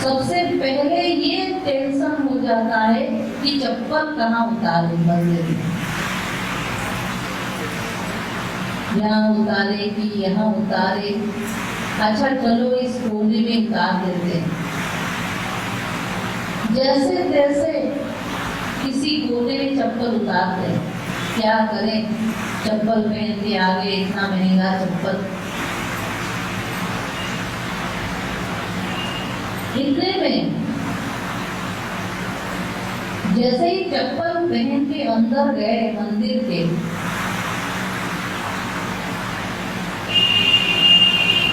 सबसे पहले ये टेंशन हो जाता है कि चप्पल कहाँ उतारे मंदिर में, यहाँ उतारे कि यहाँ उतारे। अच्छा चलो इस कोने में उतार देते हैं। जैसे तैसे किसी कोने में चप्पल उतारते हैं। क्या करें, चप्पल पहन के आ गए, इतना महंगा चप्पल। इतने में जैसे ही चप्पल पहन के अंदर गए मंदिर के,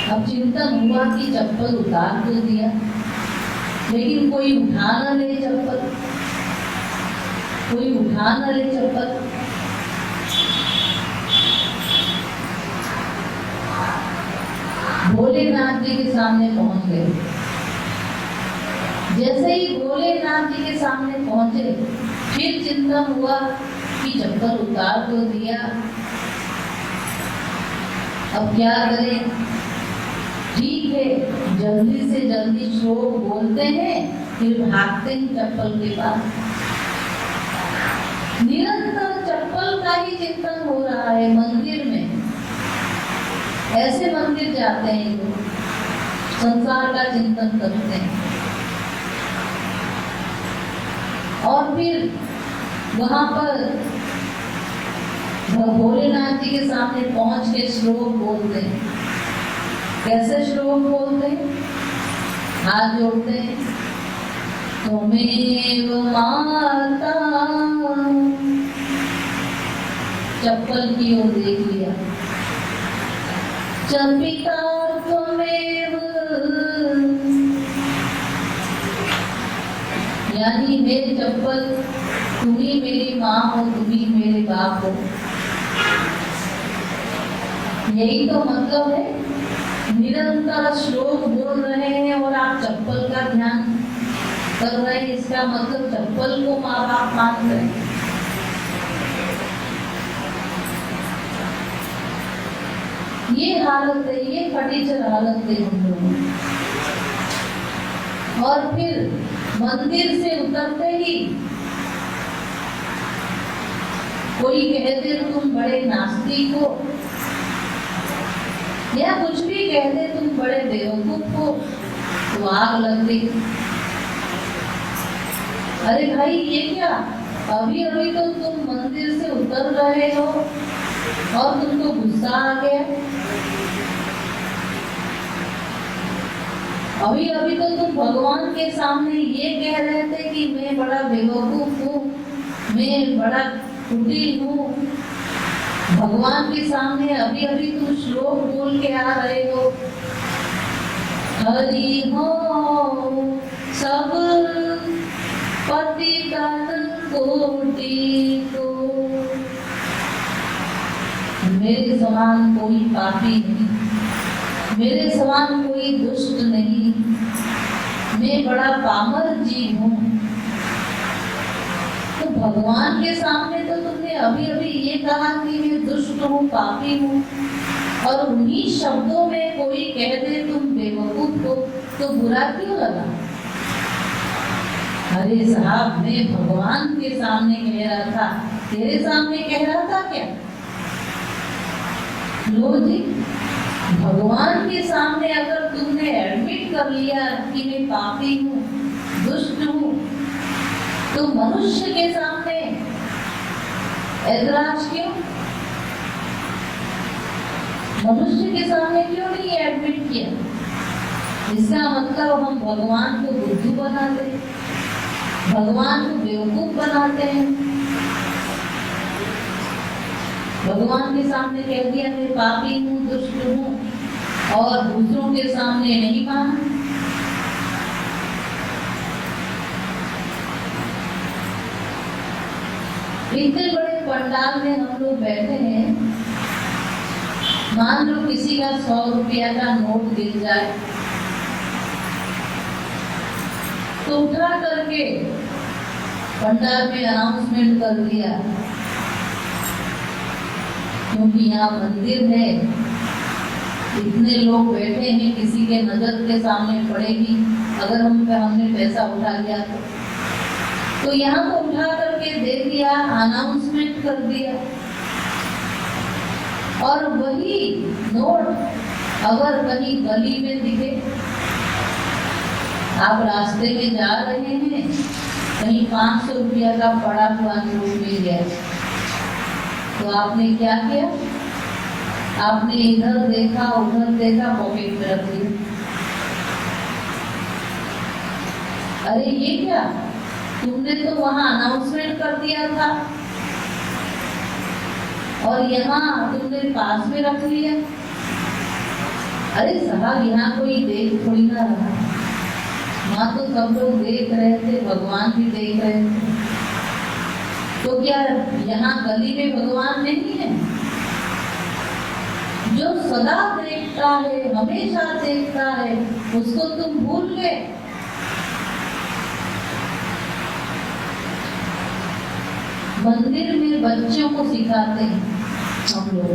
अब चिंतन हुआ कि चप्पल उतार तो दिया, लेकिन कोई उठा न ले चप्पल, कोई उठा न ले चप्पल। भोलेनाथ जी के सामने पहुंच गए। जैसे ही भोलेनाथ जी के सामने पहुंचे, फिर चिंतन हुआ कि चप्पल उतार तो दिया, अब क्या करें। ठीक है, जल्दी से जल्दी श्लोक बोलते हैं, फिर भागते हैं चप्पल के पास। निरंतर चप्पल का ही चिंतन हो रहा है मंदिर में। ऐसे मंदिर जाते हैं लोग, संसार का चिंतन करते हैं। और फिर वहां पर भोलेनाथ जी के सामने पहुंच के श्लोक बोलते हैं। कैसे श्लोक बोलते हैं, हाथ जोड़ते हैं। त्वमेव माता, चप्पल की ओर देख लिया। च पिता त्वमेव, यानी मेरी चप्पल, तुम ही मेरी माँ हो, तुम ही मेरे बाप हो। यही तो मतलब है। निरंतर श्लोक बोल रहे हैं और आप चप्पल का ध्यान कर रहे हैं, इसका मतलब चप्पल को माँ बाप मान रहे हैं। ये हालत है, ये फटीचर हालत है हम लोगों। और फिर मंदिर से उतरते ही कोई कहते तुम बड़े नास्तिक हो, या कुछ भी कहते तुम बड़े बेवकूफ हो, तो आग लग गई। अरे भाई ये क्या, अभी अभी तो तुम मंदिर से उतर रहे हो और तुमको गुस्सा आ गया। अभी अभी तो तुम भगवान के सामने ये कह रहे थे कि मैं बड़ा बेवकूफ हूँ, मैं बड़ा कुटिल हूँ। भगवान के सामने अभी अभी तुम श्लोक बोल के आ रहे हो, हरि हो सब पतितन कोटि को। मेरे समान कोई पापी नहीं, मेरे समान कोई दुष्ट नहीं, मैं बड़ा पामर जीव हूँ। तो भगवान के सामने तो तुमने अभी अभी ये कहा कि मैं दुष्ट हूँ, पापी हूँ, और उन्हीं शब्दों में कोई कह दे तुम बेवकूफ हो, तो बुरा क्यों लगा? अरे साहब, मैं भगवान के सामने कह रहा था, तेरे सामने कह रहा था क्या? लो जी, भगवान के सामने अगर तुमने एडमिट कर लिया कि मैं पापी हूँ, दुष्ट हूँ, तो मनुष्य के सामने ऐतराज क्यों? मनुष्य के सामने क्यों नहीं एडमिट किया? इसका मतलब हम भगवान को बुद्धू बनाते हैं, भगवान को बेवकूफ बनाते हैं। भगवान के सामने कह दिया मैं पापी हूँ, दुष्ट हूँ, और दूसरों के सामने नहीं माना। इतने बड़े पंडाल में हम लोग बैठे हैं, मान लो किसी का 100 रुपया का नोट गिर जाए तो उठा करके पंडाल में अनाउंसमेंट कर दिया, क्योंकि यहाँ मंदिर है, इतने लोग बैठे हैं, किसी के नजर के सामने पड़ेगी अगर हमने पैसा उठा लिया तो यहाँ को उठा करके दे दिया, अनाउंसमेंट कर दिया। और वही नोट अगर कहीं गली में दिखे, आप रास्ते में जा रहे हैं, कहीं 500 रुपया का पड़ा हुआ नोट मिल गया, तो आपने क्या किया? आपने इधर देखा उधर देखा, पॉकेट में रख दिया। अरे ये क्या, तुमने तो वहां अनाउंसमेंट कर दिया था और यहाँ तुमने पास में रख लिया। अरे साहब, यहाँ कोई देख थोड़ी ना रहा, वहां तो सब लोग देख रहे थे, भगवान भी देख रहे थे। तो क्या यहाँ गली में भगवान नहीं है? जो सदा देखता है, हमेशा देखता है, उसको तुम भूल गए। मंदिर में बच्चों को सिखाते हैं हम लोग,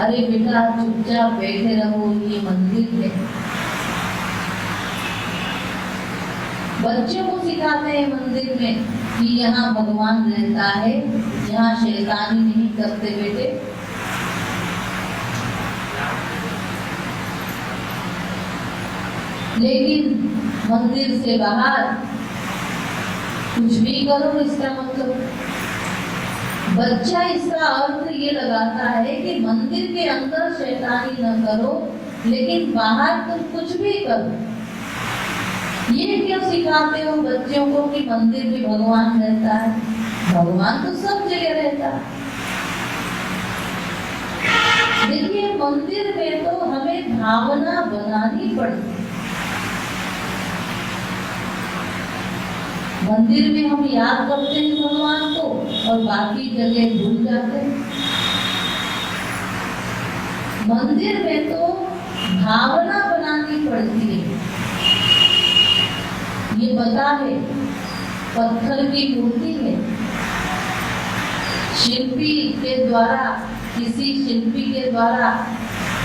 अरे बेटा चुपचाप बैठे रहो, ये मंदिर है। बच्चों को सिखाते हैं मंदिर में कि यहाँ भगवान रहता है, यहाँ शैतानी नहीं करते बेटे। लेकिन मंदिर से बाहर कुछ भी करो, इसका मतलब बच्चा इसका अर्थ ये लगाता है कि मंदिर के अंदर शैतानी न करो, लेकिन बाहर तुम कुछ भी करो। ये क्यों सिखाते हो बच्चों को कि मंदिर में भगवान रहता है? भगवान तो सब जगह रहता है। देखिए, मंदिर में तो हमें भावना बनानी पड़ती है। मंदिर में हम याद करते हैं भगवान को और बाकी जगह भूल जाते हैं। मंदिर में तो भावना बनानी पड़ती है। ये बता है, पत्थर की मूर्ति है, शिल्पी के द्वारा, किसी शिल्पी के द्वारा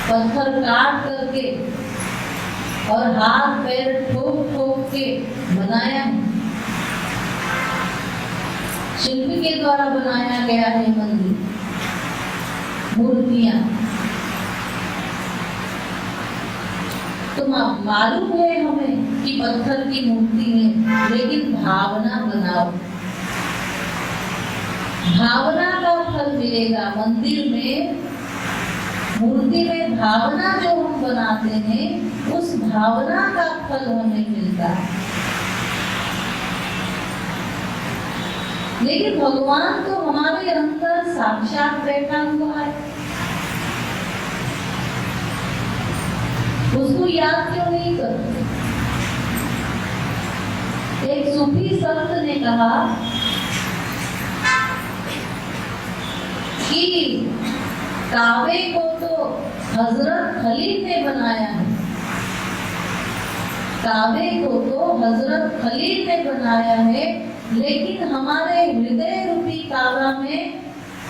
पत्थर काट करके और हाथ पैर ठोक ठोक के बनाया है। शिल्पी के द्वारा बनाया गया है मंदिर, मूर्तियां। तो मालूम है हमें कि पत्थर की मूर्ति है, लेकिन भावना बनाओ, भावना का फल मिलेगा। मंदिर में, मूर्ति में भावना जो हम बनाते हैं, उस भावना का फल हमें मिलता है। लेकिन भगवान तो हमारे अंदर साक्षात बैठा हुआ है, उसको याद क्यों नहीं करते? एक सूफी संत ने कहा कि काबे को तो हजरत खलील ने बनाया है, काबे को तो हजरत खलील ने बनाया है, लेकिन हमारे हृदय रूपी काबा में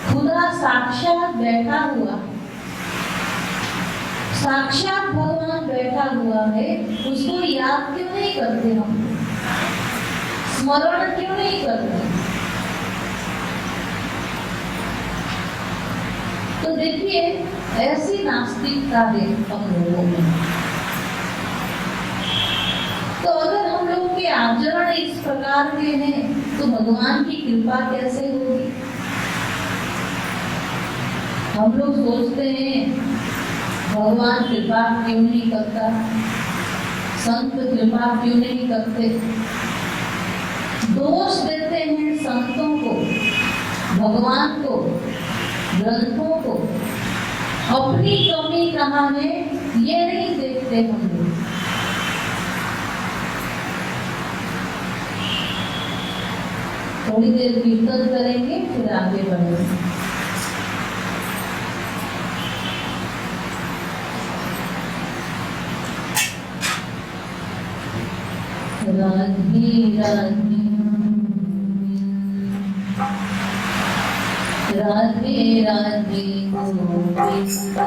खुदा साक्षात बैठा हुआ, साक्षात भगवान बैठा हुआ है। उसको याद क्यों नहीं करते हम, स्मरण क्यों नहीं करते? तो देखिए, ऐसी नास्तिकता है हम लोगों में। तो अगर हम लोग के आचरण इस प्रकार के हैं, तो भगवान की कृपा कैसे होगी? हम लोग सोचते हैं भगवान कृपा क्यों नहीं करता, संत कृपा क्यों नहीं करते? दोष देते हैं संतों को, भगवान को, ग्रंथों को। अपनी कमी कहाँ है ये नहीं देखते हम लोग। थोड़ी देर कीर्तन करेंगे, फिर आगे बढ़ेंगे। राधे राधे राधे राधे गोविंद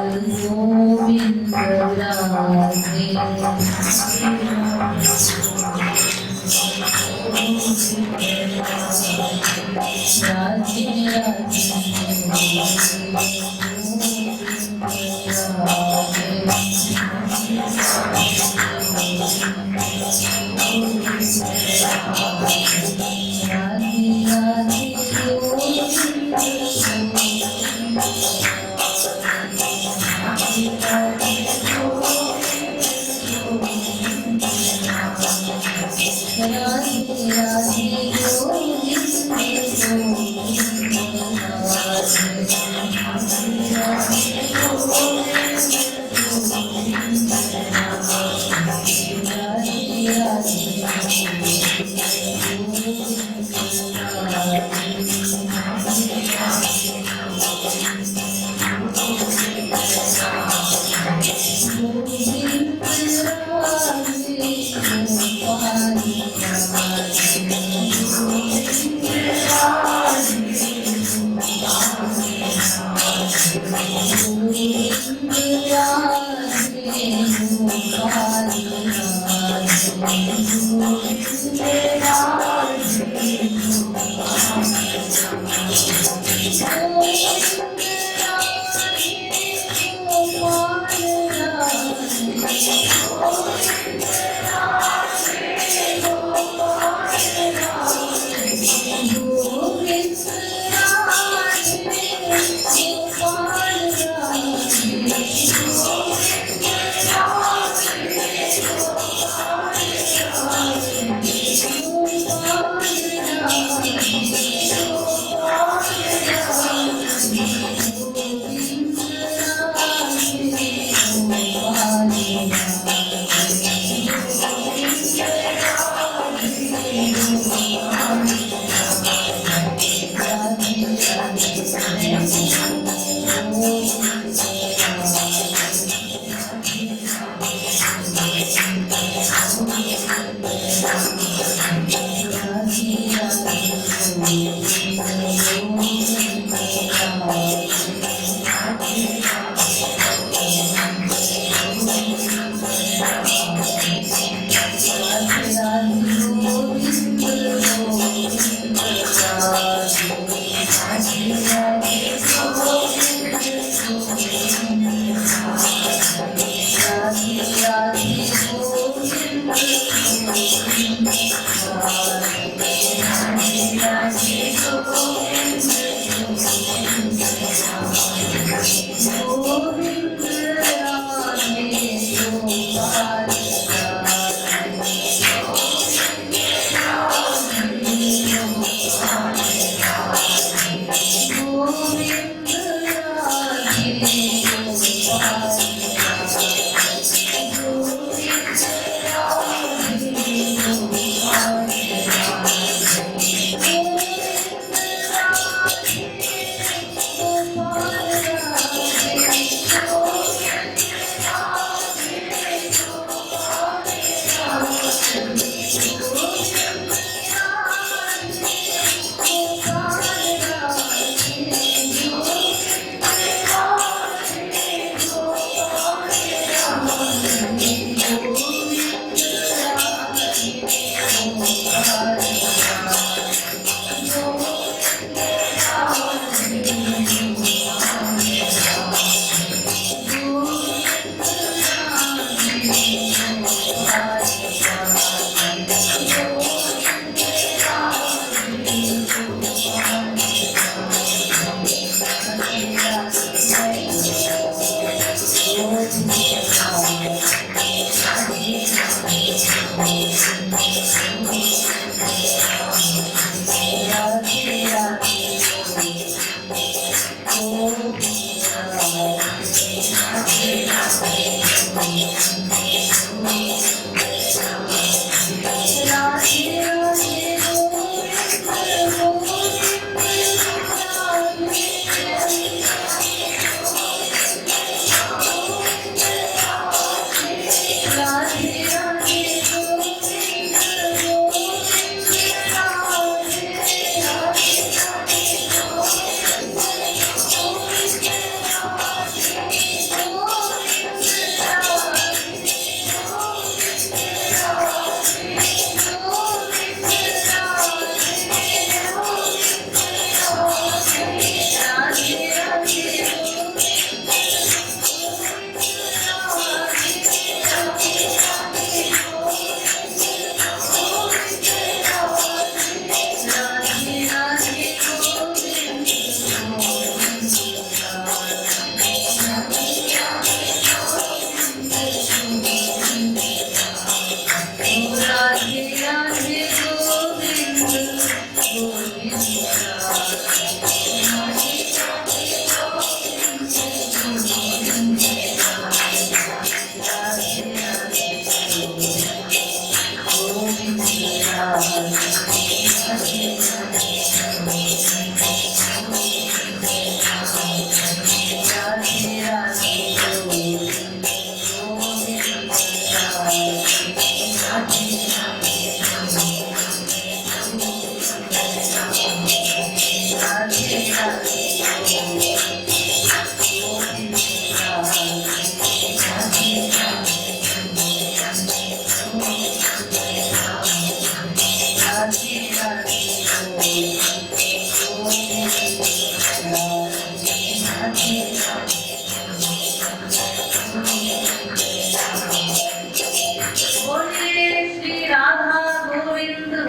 गोविंद राधे राधे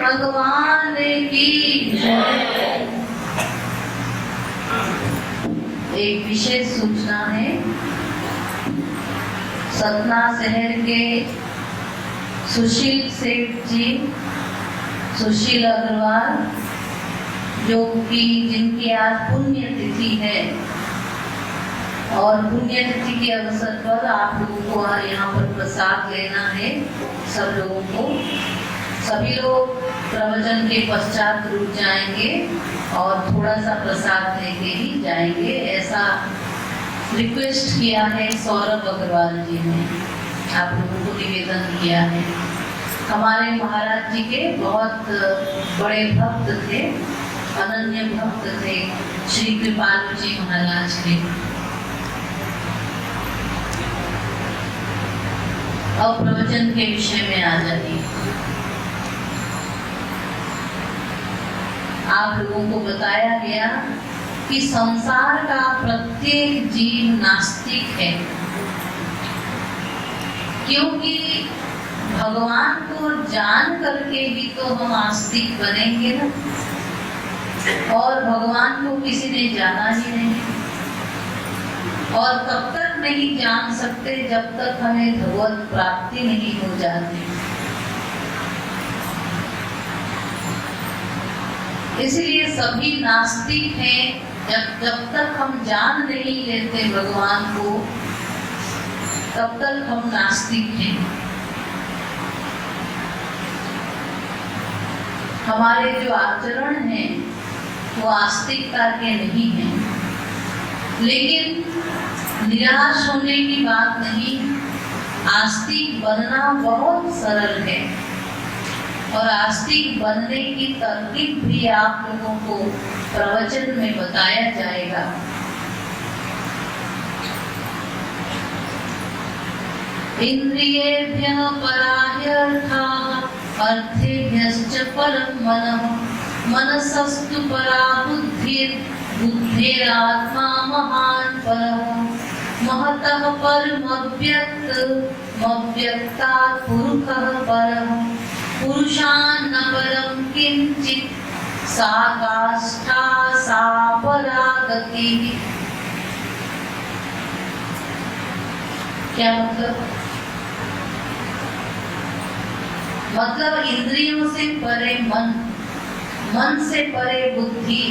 भगवान की एक विशेष सूचना है। सतना शहर के सुशील सेठ जी, सुशील अग्रवाल, जो कि जिनकी आज पुण्य तिथि है, और पुण्य तिथि के अवसर पर आप लोगों को यहाँ पर प्रसाद लेना है। सब लोगों को, सभी लोग प्रवचन के पश्चात रुक जाएंगे और थोड़ा सा प्रसाद लेके ही जाएंगे, ऐसा रिक्वेस्ट किया है सौरभ अग्रवाल जी ने, आप लोगों को निवेदन किया है। हमारे महाराज जी के बहुत बड़े भक्त थे, अनन्य भक्त थे श्री कृपालु जी महाराज के। अब प्रवचन के विषय में आ जाइए। आप लोगों को बताया गया कि संसार का प्रत्येक जीव नास्तिक है, क्योंकि भगवान को जान करके भी तो हम आस्तिक बनेंगे ना, और भगवान को किसी ने जाना ही नहीं, और तब तक नहीं जान सकते जब तक हमें भगवत प्राप्ति नहीं हो जाती। इसलिए सभी नास्तिक हैं। जब तक हम जान नहीं लेते भगवान को, तब तक हम नास्तिक हैं। हमारे जो आचरण हैं वो आस्तिकता के नहीं हैं, लेकिन निराश होने की बात नहीं। आस्तिक बनना बहुत सरल है, और आस्तिक बनने की तरकीब भी आप लोगों को प्रवचन में बताया जाएगा। इंद्रियेभ्यः पराह्यर्थाः अर्थेभ्यश्च परं मनः, मनसस्तु परा बुद्धिः, बुद्धेरात्मा महान् परः, महतः परमव्यक्तात् पुरुषः परः, पुरुषान् न परं किंचित्, सा काष्ठा सा परा गतिः। क्या मतलब इंद्रियों से परे मन, मन से परे बुद्धि,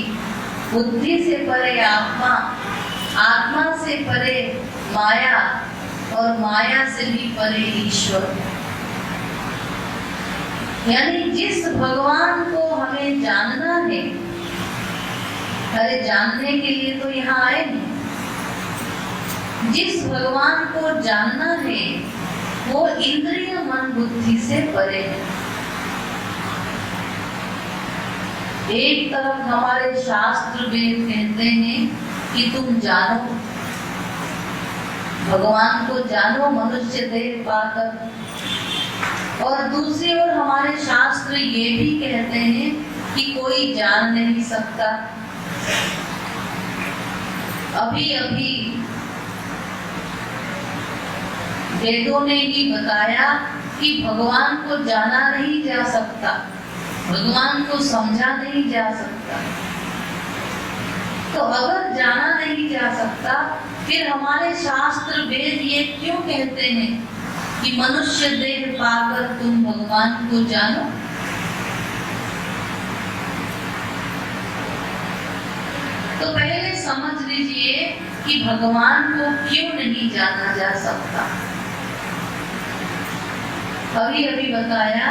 बुद्धि से परे आत्मा, आत्मा से परे माया, और माया से भी परे ईश्वर। यानी जिस भगवान को हमें जानना है, अरे जानने के लिए तो यहाँ आए नहीं, जिस भगवान को जानना है वो इंद्रिय मन बुद्धि से परे है। एक तरफ हमारे शास्त्र वेद कहते हैं कि तुम जानो, भगवान को जानो मनुष्य देह पाकर, और दूसरी ओर हमारे शास्त्र ये भी कहते हैं कि कोई जान नहीं सकता। अभी अभी वेदों ने ही बताया कि भगवान को जाना नहीं जा सकता, भगवान को समझा नहीं जा सकता। तो अगर जाना नहीं जा सकता, फिर हमारे शास्त्र वेद ये क्यों कहते हैं कि मनुष्य देह पाकर तुम भगवान को जानो? तो पहले समझ लीजिए कि भगवान को क्यों नहीं जाना जा सकता। अभी अभी बताया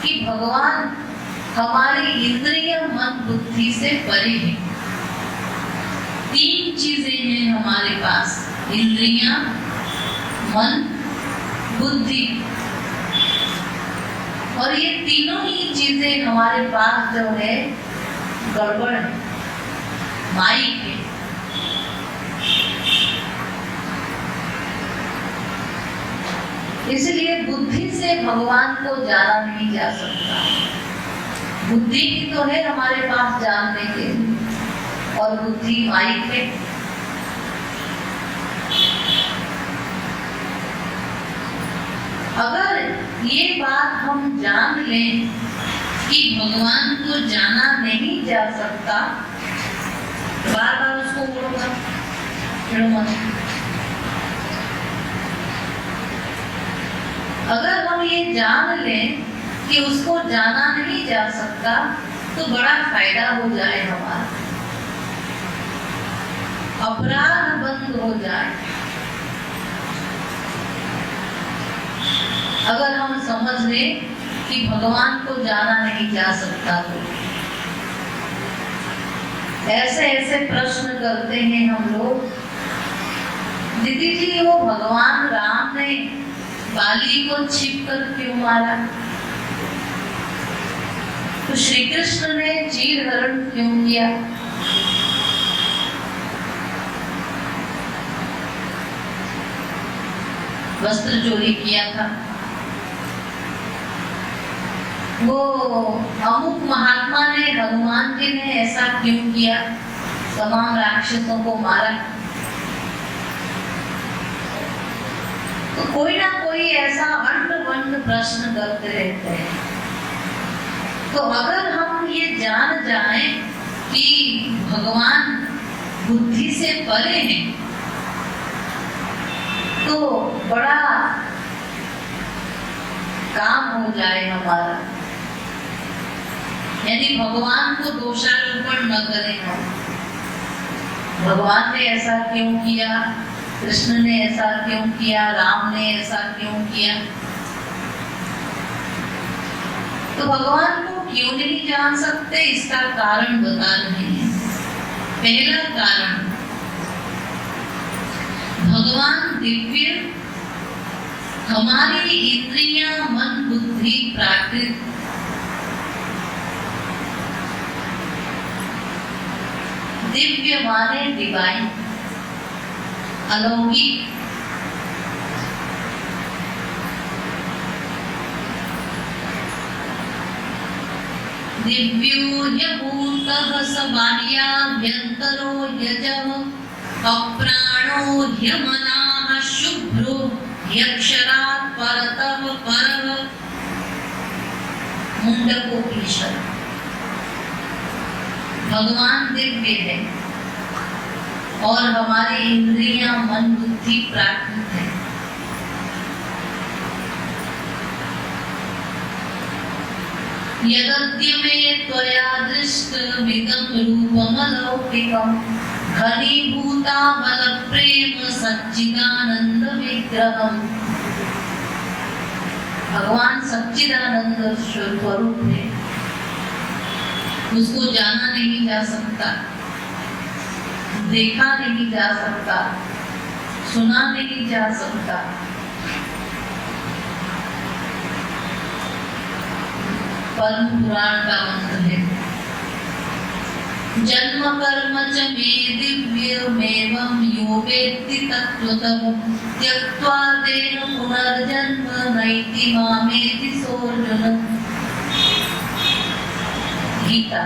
कि भगवान हमारी इंद्रिय मन बुद्धि से परे है। तीन चीजें हैं हमारे पास, इंद्रियां, मन, बुद्धि। और ये तीनों ही चीजें हमारे पास जो है गड़बड़ है, माइक है। इसलिए बुद्धि से भगवान को जाना नहीं जा सकता। बुद्धि ही तो है हमारे पास जानने के लिए, और बुद्धि माइक है। अगर ये बात हम जान लें कि भगवान को जाना नहीं जा सकता, बार बार उसको बोलूंगा अगर हम ये जान लें कि उसको जाना नहीं जा सकता, तो बड़ा फायदा हो जाए हमारा, अपराध बंद हो जाए। अगर हम समझ लें कि भगवान को जाना नहीं जा सकता, तो ऐसे ऐसे प्रश्न करते हैं हम लोग, दीदी जी वो भगवान राम ने बाली को छिप कर क्यों मारा, तो श्री कृष्ण ने चीर हरण क्यों किया, वस्त्र चोरी किया था, वो अमुक महात्मा ने, हनुमान जी ने ऐसा क्यों किया, तमाम राक्षसों को मारा। तो कोई ना कोई ऐसा अंड प्रश्न करते रहते हैं। तो अगर हम ये जान जाएं कि भगवान बुद्धि से परे हैं, तो बड़ा काम हो जाए हमारा। यानी भगवान को दोषारोपण न करें हम, भगवान ने ऐसा क्यों किया, कृष्ण ने ऐसा क्यों किया, राम ने ऐसा क्यों किया। तो भगवान को क्यों नहीं जान सकते, इसका कारण बता रहे हैं। पहला कारण, भगवान दिव्य, हमारी इंद्रियां, मन, बुद्धि, प्राकृत दिव्य माने डिवाइन, अलौकिक, दिव्यो ह्यभूतः स बाह्याभ्यन्तरो ह्यजः अप्राणो ह्यमनाः शुभ्रो ह्यक्षरात् परतः परः मुंडकोपनिषद। भगवान दिव्य है और हमारी इंद्रियां, मन, बुद्धि प्राकृत है। यदद्य मे त्वया दृष्टमिदं रूपमलौकिकं घनीभूतामल प्रेम सच्चिदानंद विग्रहम्। भगवान सच्चिदानंद स्वरूप है, उसको जाना नहीं जा सकता, देखा नहीं जा सकता, सुना नहीं जा सकता। पद्म पुराण का मंत्र है, जन्म कर्म च मे दिव्यमेवं यो वेत्ति तत्त्वतः त्यक्त्वा देह पुनर्जन्म नैति मामेति सोऽर्जुन। गीता।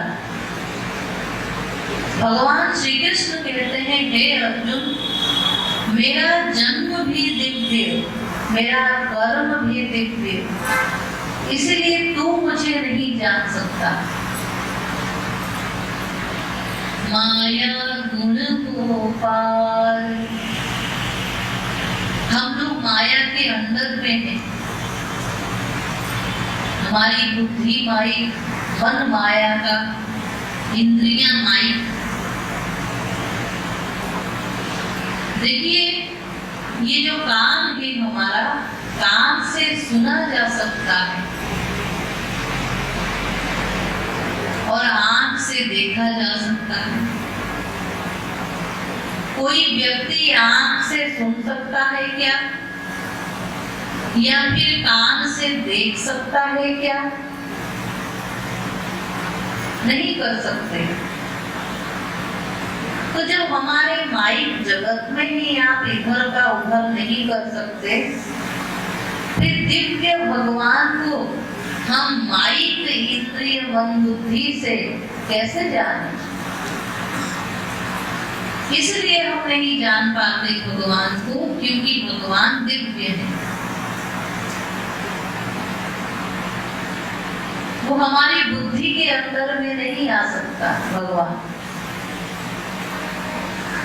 भगवान श्री कृष्ण कहते हैं, हे अर्जुन, मेरा जन्म भी दिव्य, मेरा कर्म भी दिव्य, इसलिए तू मुझे नहीं जान सकता। माया गुण गोपाल, हम लोग माया के अंदर में हैं। हमारी बुद्धि माई, मन माया का, इंद्रियां माई। देखिए, ये जो कान है हमारा, कान से सुना जा सकता है और आंख से देखा जा सकता है। कोई व्यक्ति आंख से सुन सकता है क्या? या फिर कान से देख सकता है क्या? नहीं कर सकते। तो जब हमारे माइक जगत में ही आप इधर का उधर नहीं कर सकते, फिर दिव्य भगवान को हम माइक इंद्रिय मन बुद्धि से कैसे जाने? इसलिए हम नहीं जान पाते भगवान को, क्योंकि भगवान दिव्य है। वो हमारी बुद्धि के अंदर में नहीं आ सकता भगवान।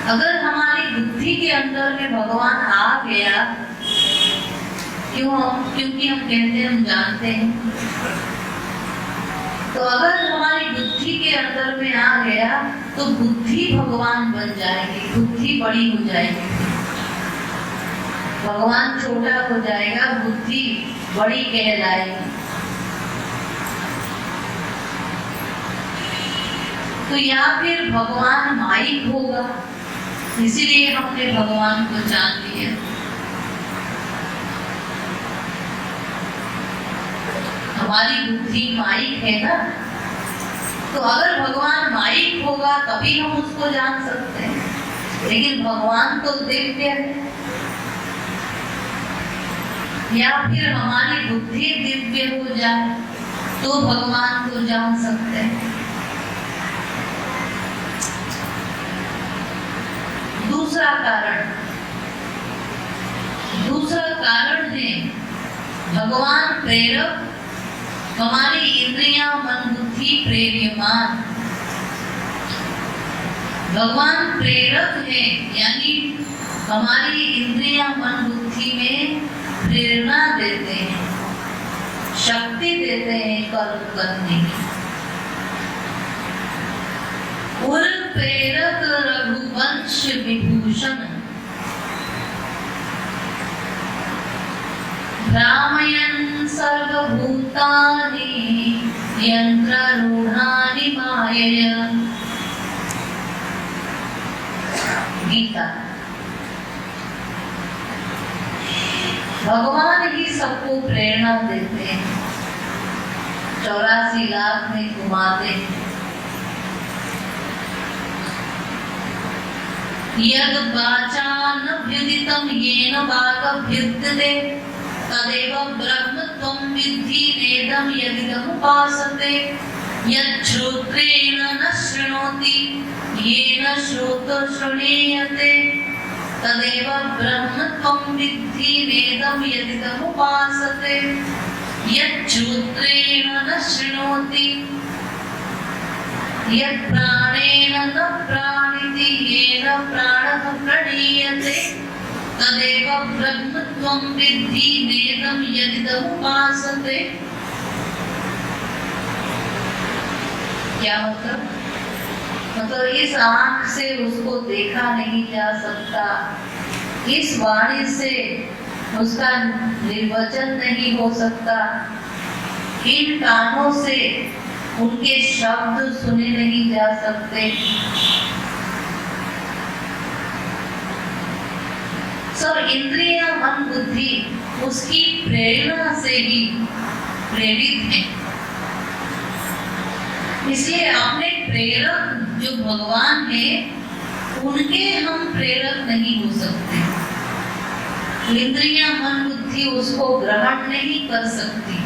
अगर हमारी बुद्धि के अंदर में भगवान आ गया, क्योंकि हम कहते हैं हम जानते हैं, तो अगर हमारी बुद्धि के अंदर में आ गया तो बुद्धि भगवान बन जाएगी, बुद्धि बड़ी हो जाएगी। भगवान छोटा हो जाएगा, बुद्धि बड़ी कहलाएगी। तो या फिर भगवान माइक होगा, इसीलिए हमने भगवान को जान लिया। हमारी बुद्धि माइक है ना, तो अगर भगवान माइक होगा तभी हम उसको जान सकते हैं, लेकिन भगवान तो दिव्य है। या फिर हमारी बुद्धि दिव्य हो जाए तो भगवान को जान सकते हैं। दूसरा कारण है भगवान प्रेरक, हमारी इंद्रियां मन बुद्धि प्रेर्यमान। भगवान प्रेरक है, यानी हमारी इंद्रियां मन बुद्धि में प्रेरणा देते हैं, शक्ति देते हैं कर्म करने की। उर प्रेरक रघुवंश विभूषण, भ्रामयन् सर्वभूतानि यन्त्ररूढानि मायया। गीता। भगवान ही सबको प्रेरणा देते हैं, 84 लाख में घुमाते हैं। यद वाचानभ्युदितं येन वागभ्युद्यते तदेव ब्रह्मत्वं विद्धि नेदं यदिदम् उपासते। यत् श्रोत्रेण न शृणोति येन श्रोतो शृणीयते तदेव ब्रह्मत्वं विद्धि नेदं यदिदम् उपासते। यत् श्रोत्रेण न शृणोति यत् प्राणेन न प्राणिति येन प्राणः प्रणीयते तदेव ब्रह्मत्वं विद्धि नेदं यदिदम् उपासते। क्या मतलब इस आंख से उसको देखा नहीं जा सकता, इस वाणी से उसका निर्वचन नहीं हो सकता, इन कानों से उनके शब्द सुने नहीं जा सकते। सब इंद्रियां मन बुद्धि उसकी प्रेरणा से ही प्रेरित है। इसलिए अपने प्रेरक जो भगवान है उनके हम प्रेरक नहीं हो सकते। इंद्रियां मन बुद्धि उसको ग्रहण नहीं कर सकती।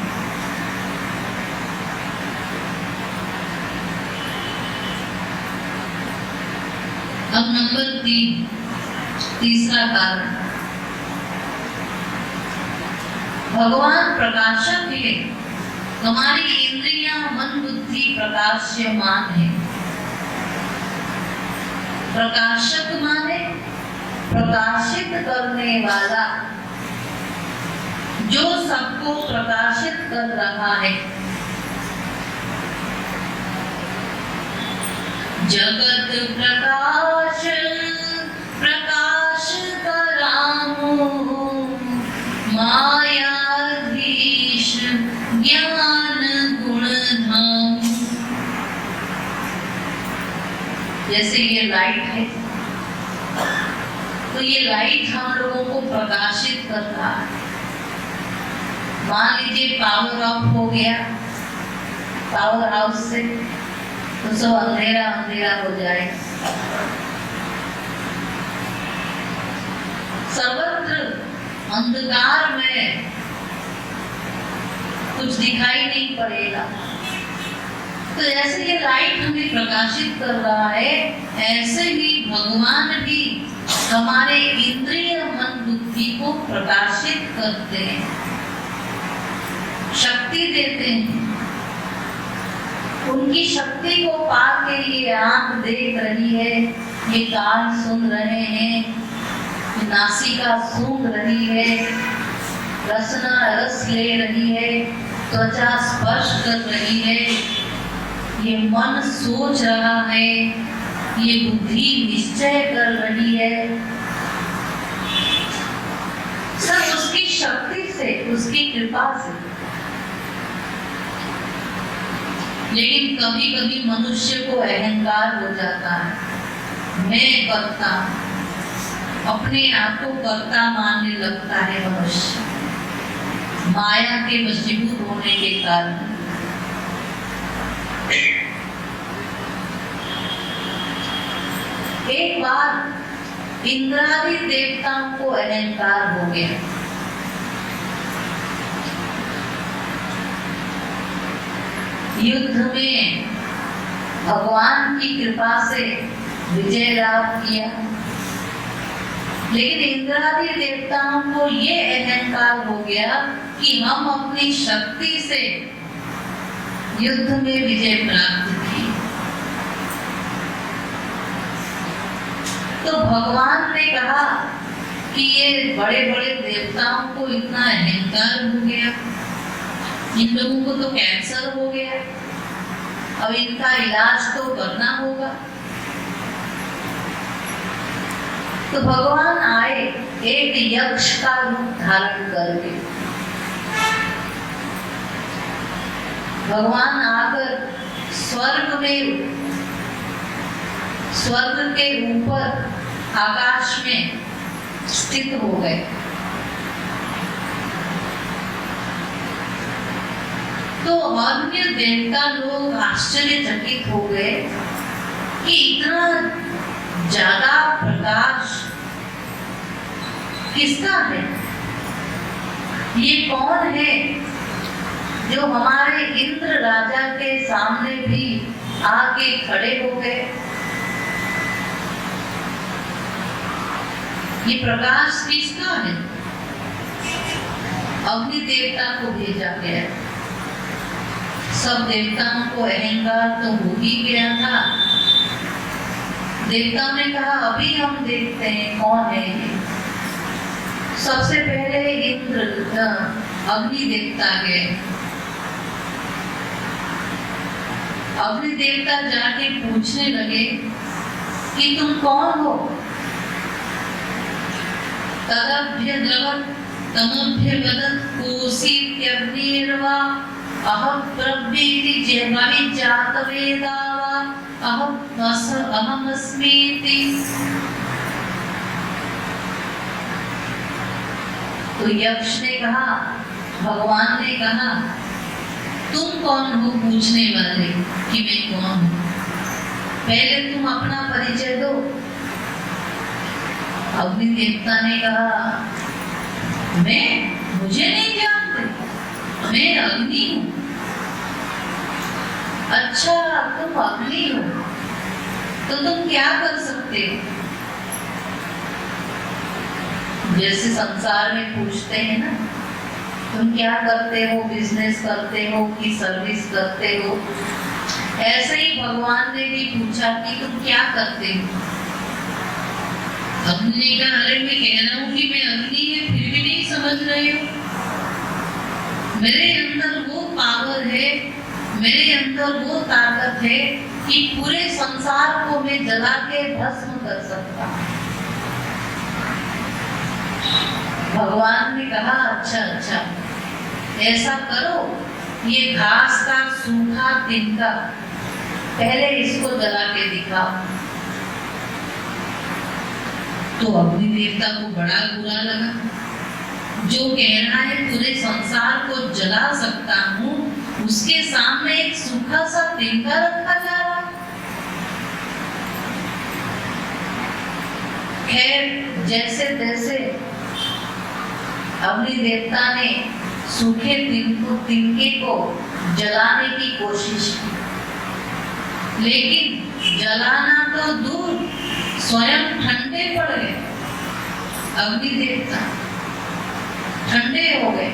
अब नंबर 3, तीसरा कारण, भगवान प्रकाशक है, हमारी इंद्रियां मन बुद्धि प्रकाश्यमान है। प्रकाशक माने प्रकाशित करने वाला, जो सबको प्रकाशित कर रहा है। जगत प्रकाश प्रकाश करामो मायाधीश ज्ञान गुण धाम। जैसे ये लाइट है, तो ये लाइट हम लोगों को प्रकाशित करता है। मान लीजिए पावर ऑफ हो गया पावर हाउस से, तो सब अंधेरा अंधेरा हो जाए। सर्वत्र अंधकार में कुछ दिखाई नहीं पड़ेगा। तो जैसे ये लाइट हमें प्रकाशित कर रहा है, ऐसे ही भगवान भी हमारे इंद्रिय मन बुद्धि को प्रकाशित करते हैं, शक्ति देते हैं। उनकी शक्ति को पाके ये आंख देख रही है, ये कान सुन रहे हैं, नासिका सूंघ रही है, रसना रस ले रही है, त्वचा स्पर्श कर रही है, ये मन सोच रहा है, ये बुद्धि निश्चय कर रही है। सब उसकी शक्ति से, उसकी कृपा से। लेकिन कभी कभी मनुष्य को अहंकार हो जाता है, मैं करता, अपने आप को कर्ता मानने लगता है मनुष्य, माया के वशीभूत होने के कारण। एक बार इंद्रादि देवताओं को अहंकार हो गया। युद्ध में भगवान की कृपा से विजय लाभ किया, लेकिन इंद्रादि देवताओं को ये अहंकार हो गया कि हम अपनी शक्ति से युद्ध में विजय प्राप्त की। तो भगवान ने कहा कि ये बड़े बड़े देवताओं को इतना अहंकार हो गया, इन लोगों को तो कैंसर हो गया, अब इनका इलाज तो करना होगा। तो भगवान आए एक यक्ष का रूप धारण करके। भगवान आकर स्वर्ग के ऊपर आकाश में स्थित हो गए। तो अन्य देवता लोग आश्चर्यचकित हो गए कि इतना ज्यादा प्रकाश किसका है, ये कौन है जो हमारे इंद्र राजा के सामने भी आके खड़े हो गए। ये प्रकाश किसका है? अग्नि देवता को भेजा गया। सब देवताओं को अहंकार तो हो ही गया था। देवताओं ने कहा अभी हम देखते हैं कौन है ये। सबसे पहले इंद्र अग्नि देवता गए। अग्नि देवता जाके पूछने लगे कि तुम कौन हो। तदभ्य द्रवत तमभ्य वदत कोसीत्यग्निर्वा अहम ब्रह्मेति जयमानि जातवेदावा अहम अस्मीति। तो यक्ष ने कहा, भगवान ने कहा, तुम कौन हो पूछने वाले कि मैं कौन हूँ? पहले तुम अपना परिचय दो। अग्नि देवता ने कहा, मुझे नहीं जानते, मैं अग्नि हूँ। अच्छा तुम अग्नि हो तो तुम क्या कर सकते हो? जैसे संसार में पूछते हैं ना, तुम क्या करते हो, बिजनेस करते हो कि सर्विस करते हो, ऐसे ही भगवान ने भी पूछा कि तुम क्या करते हो। अग्नि ने कहा, अरे मैं कह रहा हूँ कि मैं अग्नि है, फिर भी नहीं समझ रहे हो। मेरे अंदर वो पावर है, मेरे अंदर वो ताकत है कि पूरे संसार को मैं जला के भस्म कर सकता हूँ। भगवान ने कहा, अच्छा ऐसा करो, ये घास का सूखा तिनका पहले इसको जला के दिखाओ। तो अग्नि देवता को बड़ा बुरा लगा। जो कह रहा है पूरे संसार को जला सकता हूँ, उसके सामने एक सूखा सा तिनका रखा जा रहा है। खैर जैसे तैसे अग्नि देवता ने सूखे तिनके को जलाने की कोशिश की, लेकिन जलाना तो दूर, स्वयं ठंडे पड़ गए। अग्नि देवता ठंडे हो गए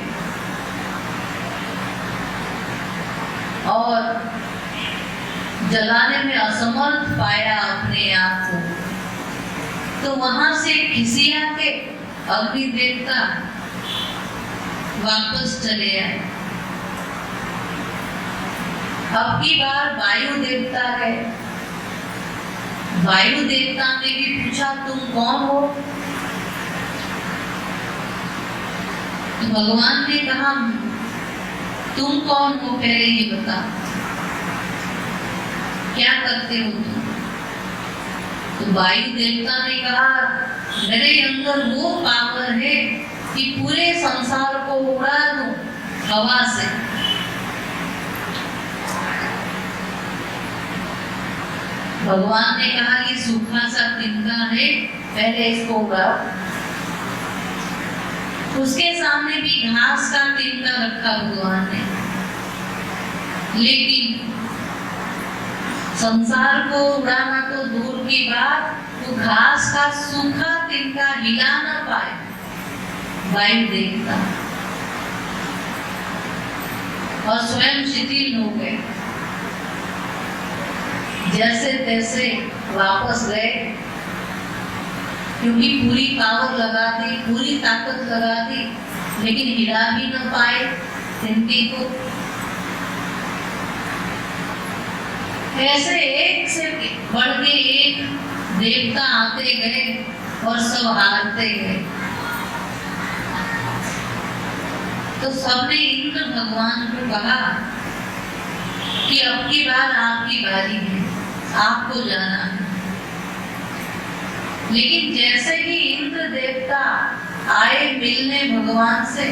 और जलाने में असमर्थ पाया अपने आप को। तो वहां से खिसिया के अग्नि देवता वापस चले आए। अब की बार वायु देवता गए। वायु देवता ने भी पूछा, तुम कौन हो? तो भगवान ने कहा, तुम कौन हो पहले ये बता, क्या करते हो तुम? तो वायु देवता ने कहा, मेरे अंदर वो पावर है कि पूरे संसार को उड़ा दूं हवा से। भगवान ने कहा कि सूखा सा तिनका है, पहले इसको उड़ाओ। उसके सामने भी घास का तिनका रखा भगवान ने, लेकिन संसार को उड़ाना तो दूर की बात, वो घास का सूखा तिनका हिला न पाए वायु देवता, और स्वयं शिथिल हो गए। जैसे तैसे वापस गए, क्योंकि पूरी पावर लगा दी, पूरी ताकत लगा दी, लेकिन हिला भी न पाए तिनके को। ऐसे एक से बढ़ के एक देवता आते गए और सब हारते गए। तो सबने इंद्र भगवान को कहा कि अब की बार आपकी बारी है, आपको जाना है। लेकिन जैसे ही इंद्र देवता आए मिलने भगवान से,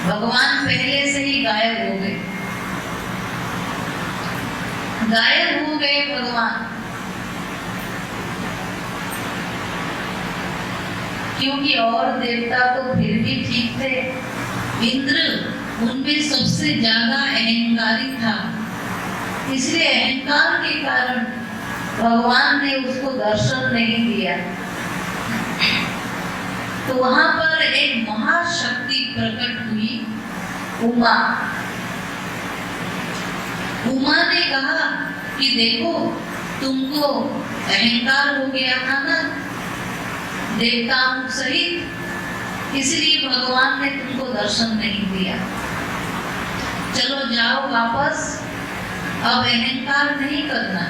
भगवान पहले से ही गायब हो गए। गायब हो गए भगवान, क्योंकि और देवता तो फिर भी ठीक थे, इंद्र उनमें सबसे ज्यादा अहंकारी था। इसलिए अहंकार के कारण भगवान ने उसको दर्शन नहीं दिया। तो वहां पर एक महाशक्ति प्रकट हुई, उमा। उमा ने कहा कि देखो, तुमको अहंकार हो गया था ना देवताओं सहित, इसलिए भगवान ने तुमको दर्शन नहीं दिया। चलो जाओ वापस, अब अहंकार नहीं करना।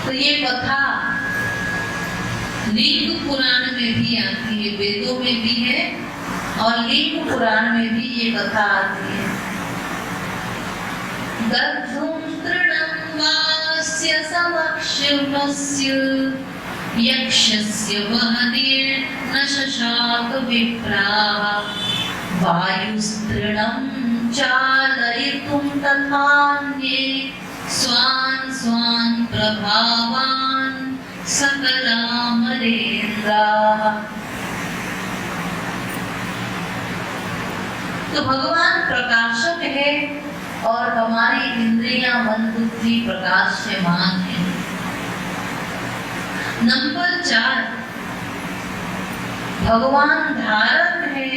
तो ये कथा लिंग पुराण में भी आती है, वेदों में भी है और लिंग पुराण में भी ये कथा आती है। दग्धुं तृणं वास्य समक्षमस्य यक्षस्य वहनेन शशाक विप्राः वायुस्तृणं चालयितुं तथान्ये स्वान् स्वान् प्रभावान् सकलामरेन्द्राः। तो भगवान प्रकाशक है और हमारी इंद्रियां मन बुद्धि प्रकाशमान है। नंबर 4, भगवान धारक है,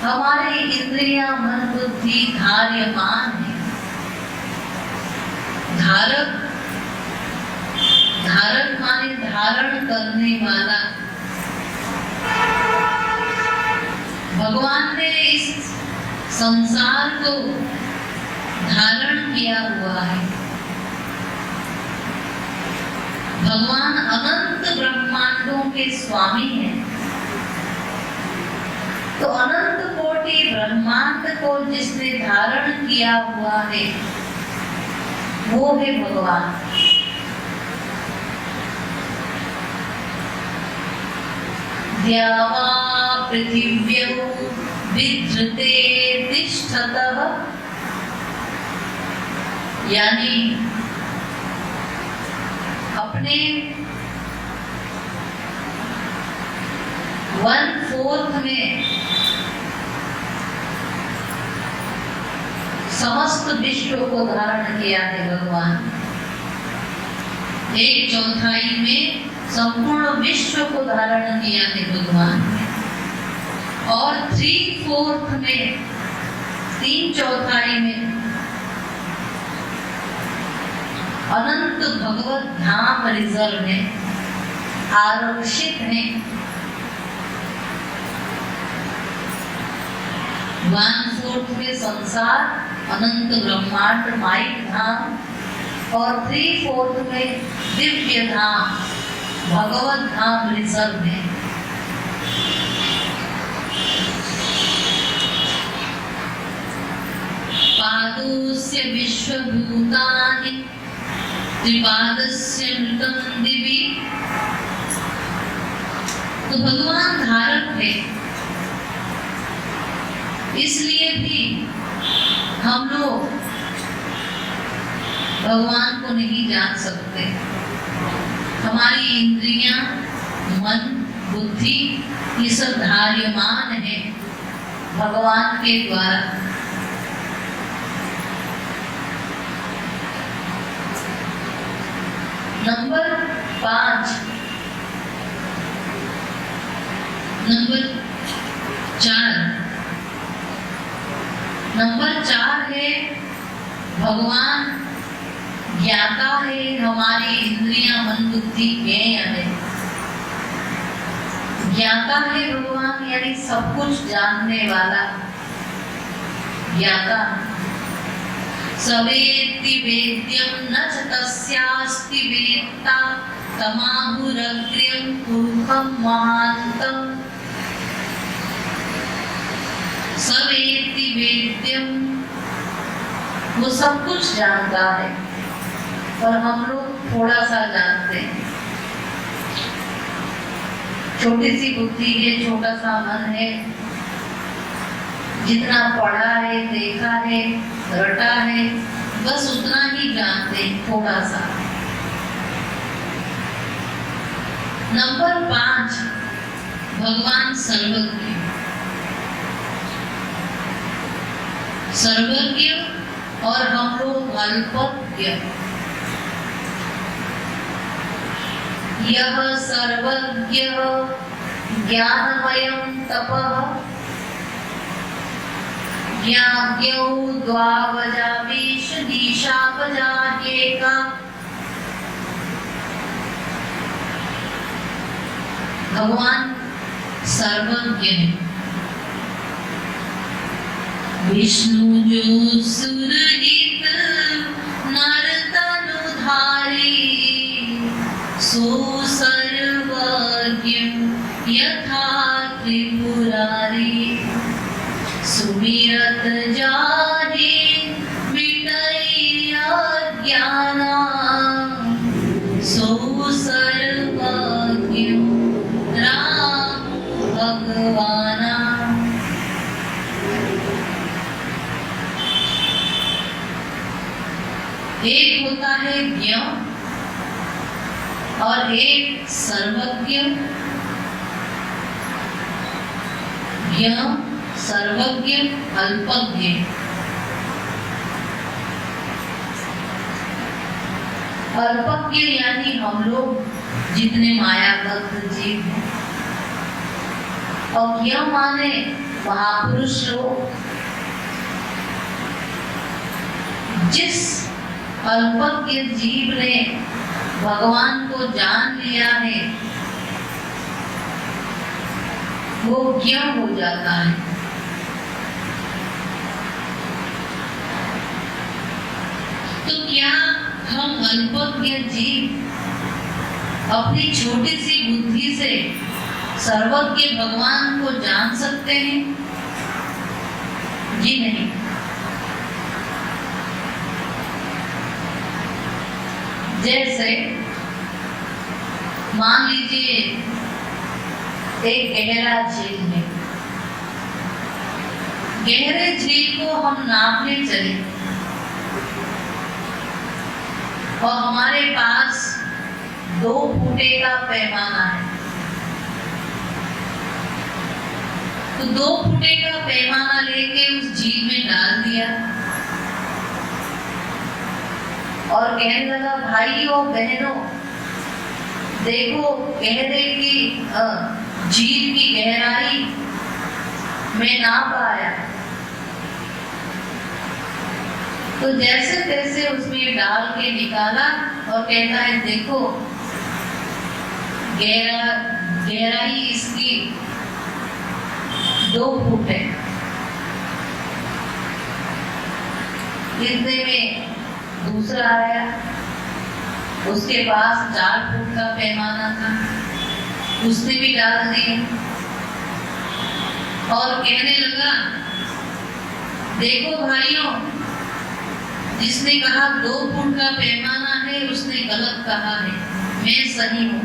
हमारी इंद्रियां मन बुद्धि धार्यमान है। धारक, धारक माने धारण करने वाला। भगवान ने इस संसार को धारण किया हुआ है। भगवान अनंत ब्रह्मांडों के स्वामी हैं। तो अनंत कोटि ब्रह्मांड को जिसने धारण किया हुआ है वो है भगवान। द्यावा पृथिव्यौ विधृते तिष्ठतः, यानी अपने 1/4 में समस्त विश्व को धारण किया है भगवान। 1/4 में संपूर्ण विश्व को धारण किया है भगवान, और 3/4 में 3/4 में अनंत भगवत धाम रिजर्व में आरक्षित है। 1/4 में संसार, अनंत ब्रह्मांड माइक धाम, और 3/4 में दिव्य धाम भगवत धाम रिजर्व है। पादोस्य विश्वभूतानि त्रिपादस्य मृतं दिवि। तो भगवान धारक है, इसलिए भी हम लोग भगवान को नहीं जान सकते। हमारी इंद्रियां, मन, बुद्धि ये सब धार्यमान है भगवान के द्वारा। नंबर 5, नंबर 4 है भगवान ज्ञाता है, हमारी इंद्रियां, मन, बुद्धि ज्ञेय है। ज्ञाता है भगवान, यानी सब कुछ जानने वाला ज्ञाता। सवेत्ति वेद्यं न च तस्यास्ति वेत्ता तमाहुरग्र्यं पुरुषं महान्तं। सवेत्ति वेद्यं, वो सब कुछ जानता है और हम लोग थोड़ा सा जानते हैं। छोटी सी बुद्धि है, छोटा सा मन है, जितना पढ़ा है, देखा है, रटा है, बस उतना ही जानते हैं, थोड़ा सा। नंबर 5, भगवान सर्वज्ञ। सर्वज्ञ और हम लोग अल्पज्ञ। यह सर्वज्ञ ज्ञानमयं तपः ज्ञाज्ञौ द्वावजावेश दिशावजाह्येका। भगवान सर्वज्ञ है। विष्णु जो सुरहित नर तनुधारी, सो सर्वज्ञ यथा त्रिपुरारी। सुमिरत जाहि मिटई अज्ञाना, सो सर्वज्ञ राम भगवाना। एक होता है ज्ञ और एक सर्वज्ञ। ज्ञ, सर्वज्ञ, अल्पज्ञ। अल्पज्ञ यानी हम लोग जितने मायाबद्ध जीव हैं, और ज्ञ माने महापुरुष लोग। जिस अल्पज्ञ जीव ने भगवान को जान लिया है, वो ज्ञ हो जाता है। तो क्या हम अल्पज्ञ जीव अपनी छोटी सी बुद्धि से सर्वज्ञ भगवान को जान सकते हैं? जी नहीं। जैसे मान लीजिए एक गहरा झील में, गहरे झील को हम नापने चले और हमारे पास 2 फुटे का पैमाना है। तो 2 फुटे का पैमाना लेके उस झील में डाल दिया और कहने लगा, भाइयों बहनों देखो गहरे की झील की गहराई में नाप आया। तो जैसे तैसे उसमें डाल के निकाला और कहता है देखो गहराई इसकी 2 फुट है। इतने में दूसरा आया, उसके पास 4 फुट का पैमाना था, उसने भी डाल दिया और कहने लगा, देखो भाइयों जिसने कहा 2 फुट का पैमाना है उसने गलत कहा है, मैं सही हूं।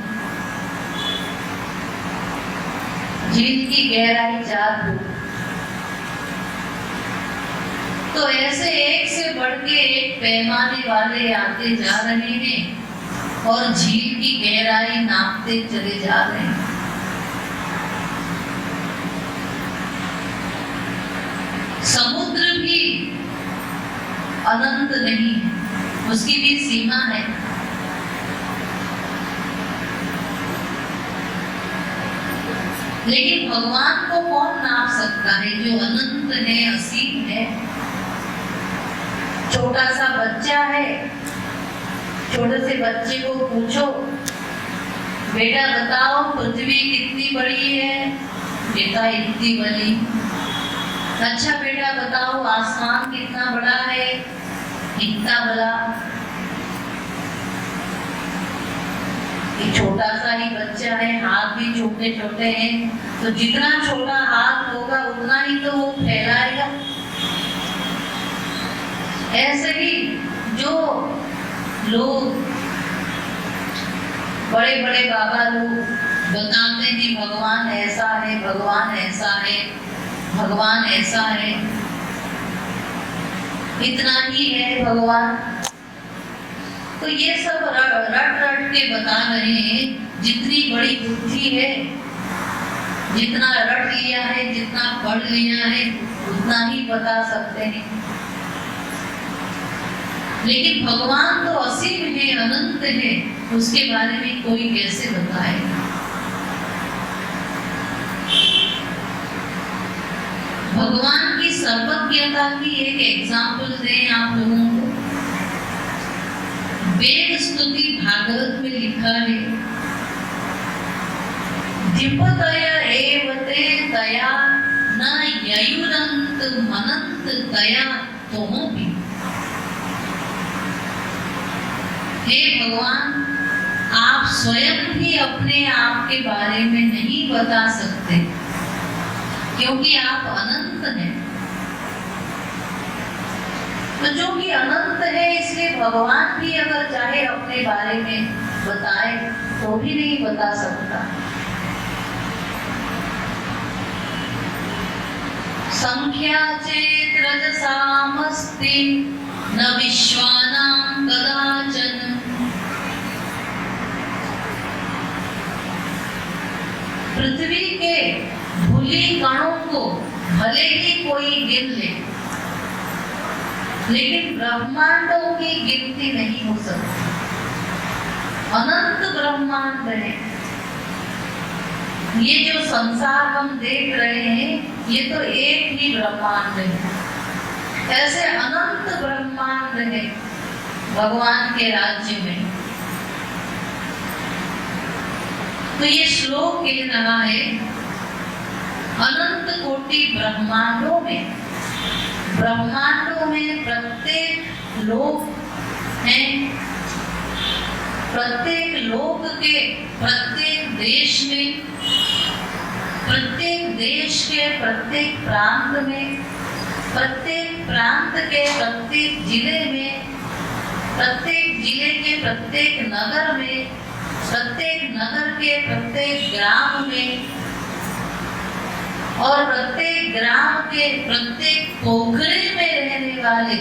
झील की गहराई 4 फुट। तो ऐसे एक से बढ़ के एक पैमाने वाले आते जा रहे हैं और झील की गहराई नापते चले जा रहे हैं। समुद्र भी अनंत नहीं है, उसकी भी सीमा है। लेकिन भगवान को कौन नाप सकता है जो अनंत है, असीम है। छोटा सा बच्चा है, छोटे से बच्चे को पूछो बेटा बताओ पृथ्वी कितनी बड़ी है, बेटा इतनी बड़ी। अच्छा बेटा बताओ आसमान कितना बड़ा है, इतना बड़ा। ये छोटा सा ही बच्चा है, हाथ भी छोटे छोटे हैं, तो जितना छोटा हाथ होगा उतना ही तो वो फैलाएगा। ऐसे ही जो लोग बड़े बड़े बाबा लोग बताते हैं भगवान ऐसा है, भगवान ऐसा है, भगवान ऐसा है, इतना ही है भगवान। तो ये सब रट रट के बता रहे हैं। जितनी बड़ी बुद्धि है, जितना रट लिया है, जितना पढ़ लिया है, उतना ही बता सकते हैं। लेकिन भगवान तो असीम है, अनंत है, उसके बारे में कोई कैसे बताएगा। भगवान की सर्वज्ञता की एक एग्जाम्पल दें आप लोगों को। वेद स्तुति भागवत में लिखा है, धिपतया एवते तया न ययुरंत मनंत तया त्वमपि। हे भगवान आप स्वयं भी अपने आप के बारे में नहीं बता सकते क्योंकि आप अनंत हैं। तो जो कि अनंत है इसलिए भगवान भी अगर चाहे अपने बारे में बताए तो भी नहीं बता सकता। संख्या चेत रजसामस्ति न विश्वानां कदाचन। पृथ्वी के धूली कणों को भले ही कोई गिन ले, लेकिन ब्रह्मांडों की गिनती नहीं हो सकती। अनंत ब्रह्मांड है। ये जो संसार हम देख रहे हैं ये तो एक ही ब्रह्मांड है। ऐसे अनंत ब्रह्मांड है भगवान के राज्य में। तो ये श्लोक कह रहा है अनंत कोटि ब्रह्मांडों में प्रत्येक लोक हैं, प्रत्येक लोक के प्रत्येक देश में, प्रत्येक देश के प्रत्येक प्रांत में, प्रत्येक प्रांत के प्रत्येक जिले में, प्रत्येक जिले के प्रत्येक नगर में, प्रत्येक नगर के प्रत्येक ग्राम में, और प्रत्येक ग्राम के प्रत्येक पोखरे में रहने वाले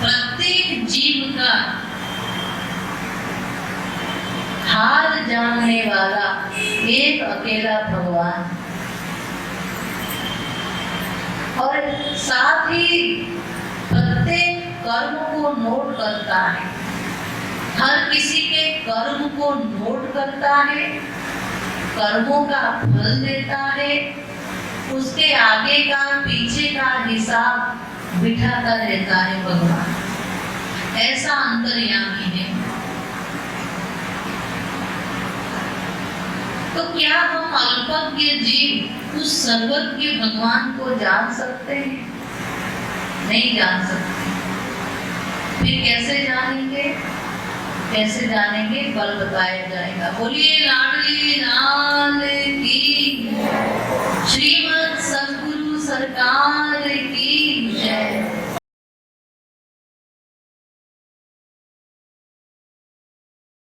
प्रत्येक जीव का हाल जानने वाला एक अकेला भगवान, और साथ ही प्रत्येक कर्म को नोट करता है, हर किसी के कर्म को नोट करता है, कर्मों का फल देता है, उसके आगे का पीछे का हिसाब बिठाता रहता है भगवान। ऐसा अंतर्यामी है। तो क्या हम अल्पज्ञ जीव उस सर्वज्ञ भगवान को जान सकते हैं? नहीं जान सकते। फिर कैसे जानेंगे? कैसे जानेंगे? बल बताया जाएगा। बोलिए लाडली लाल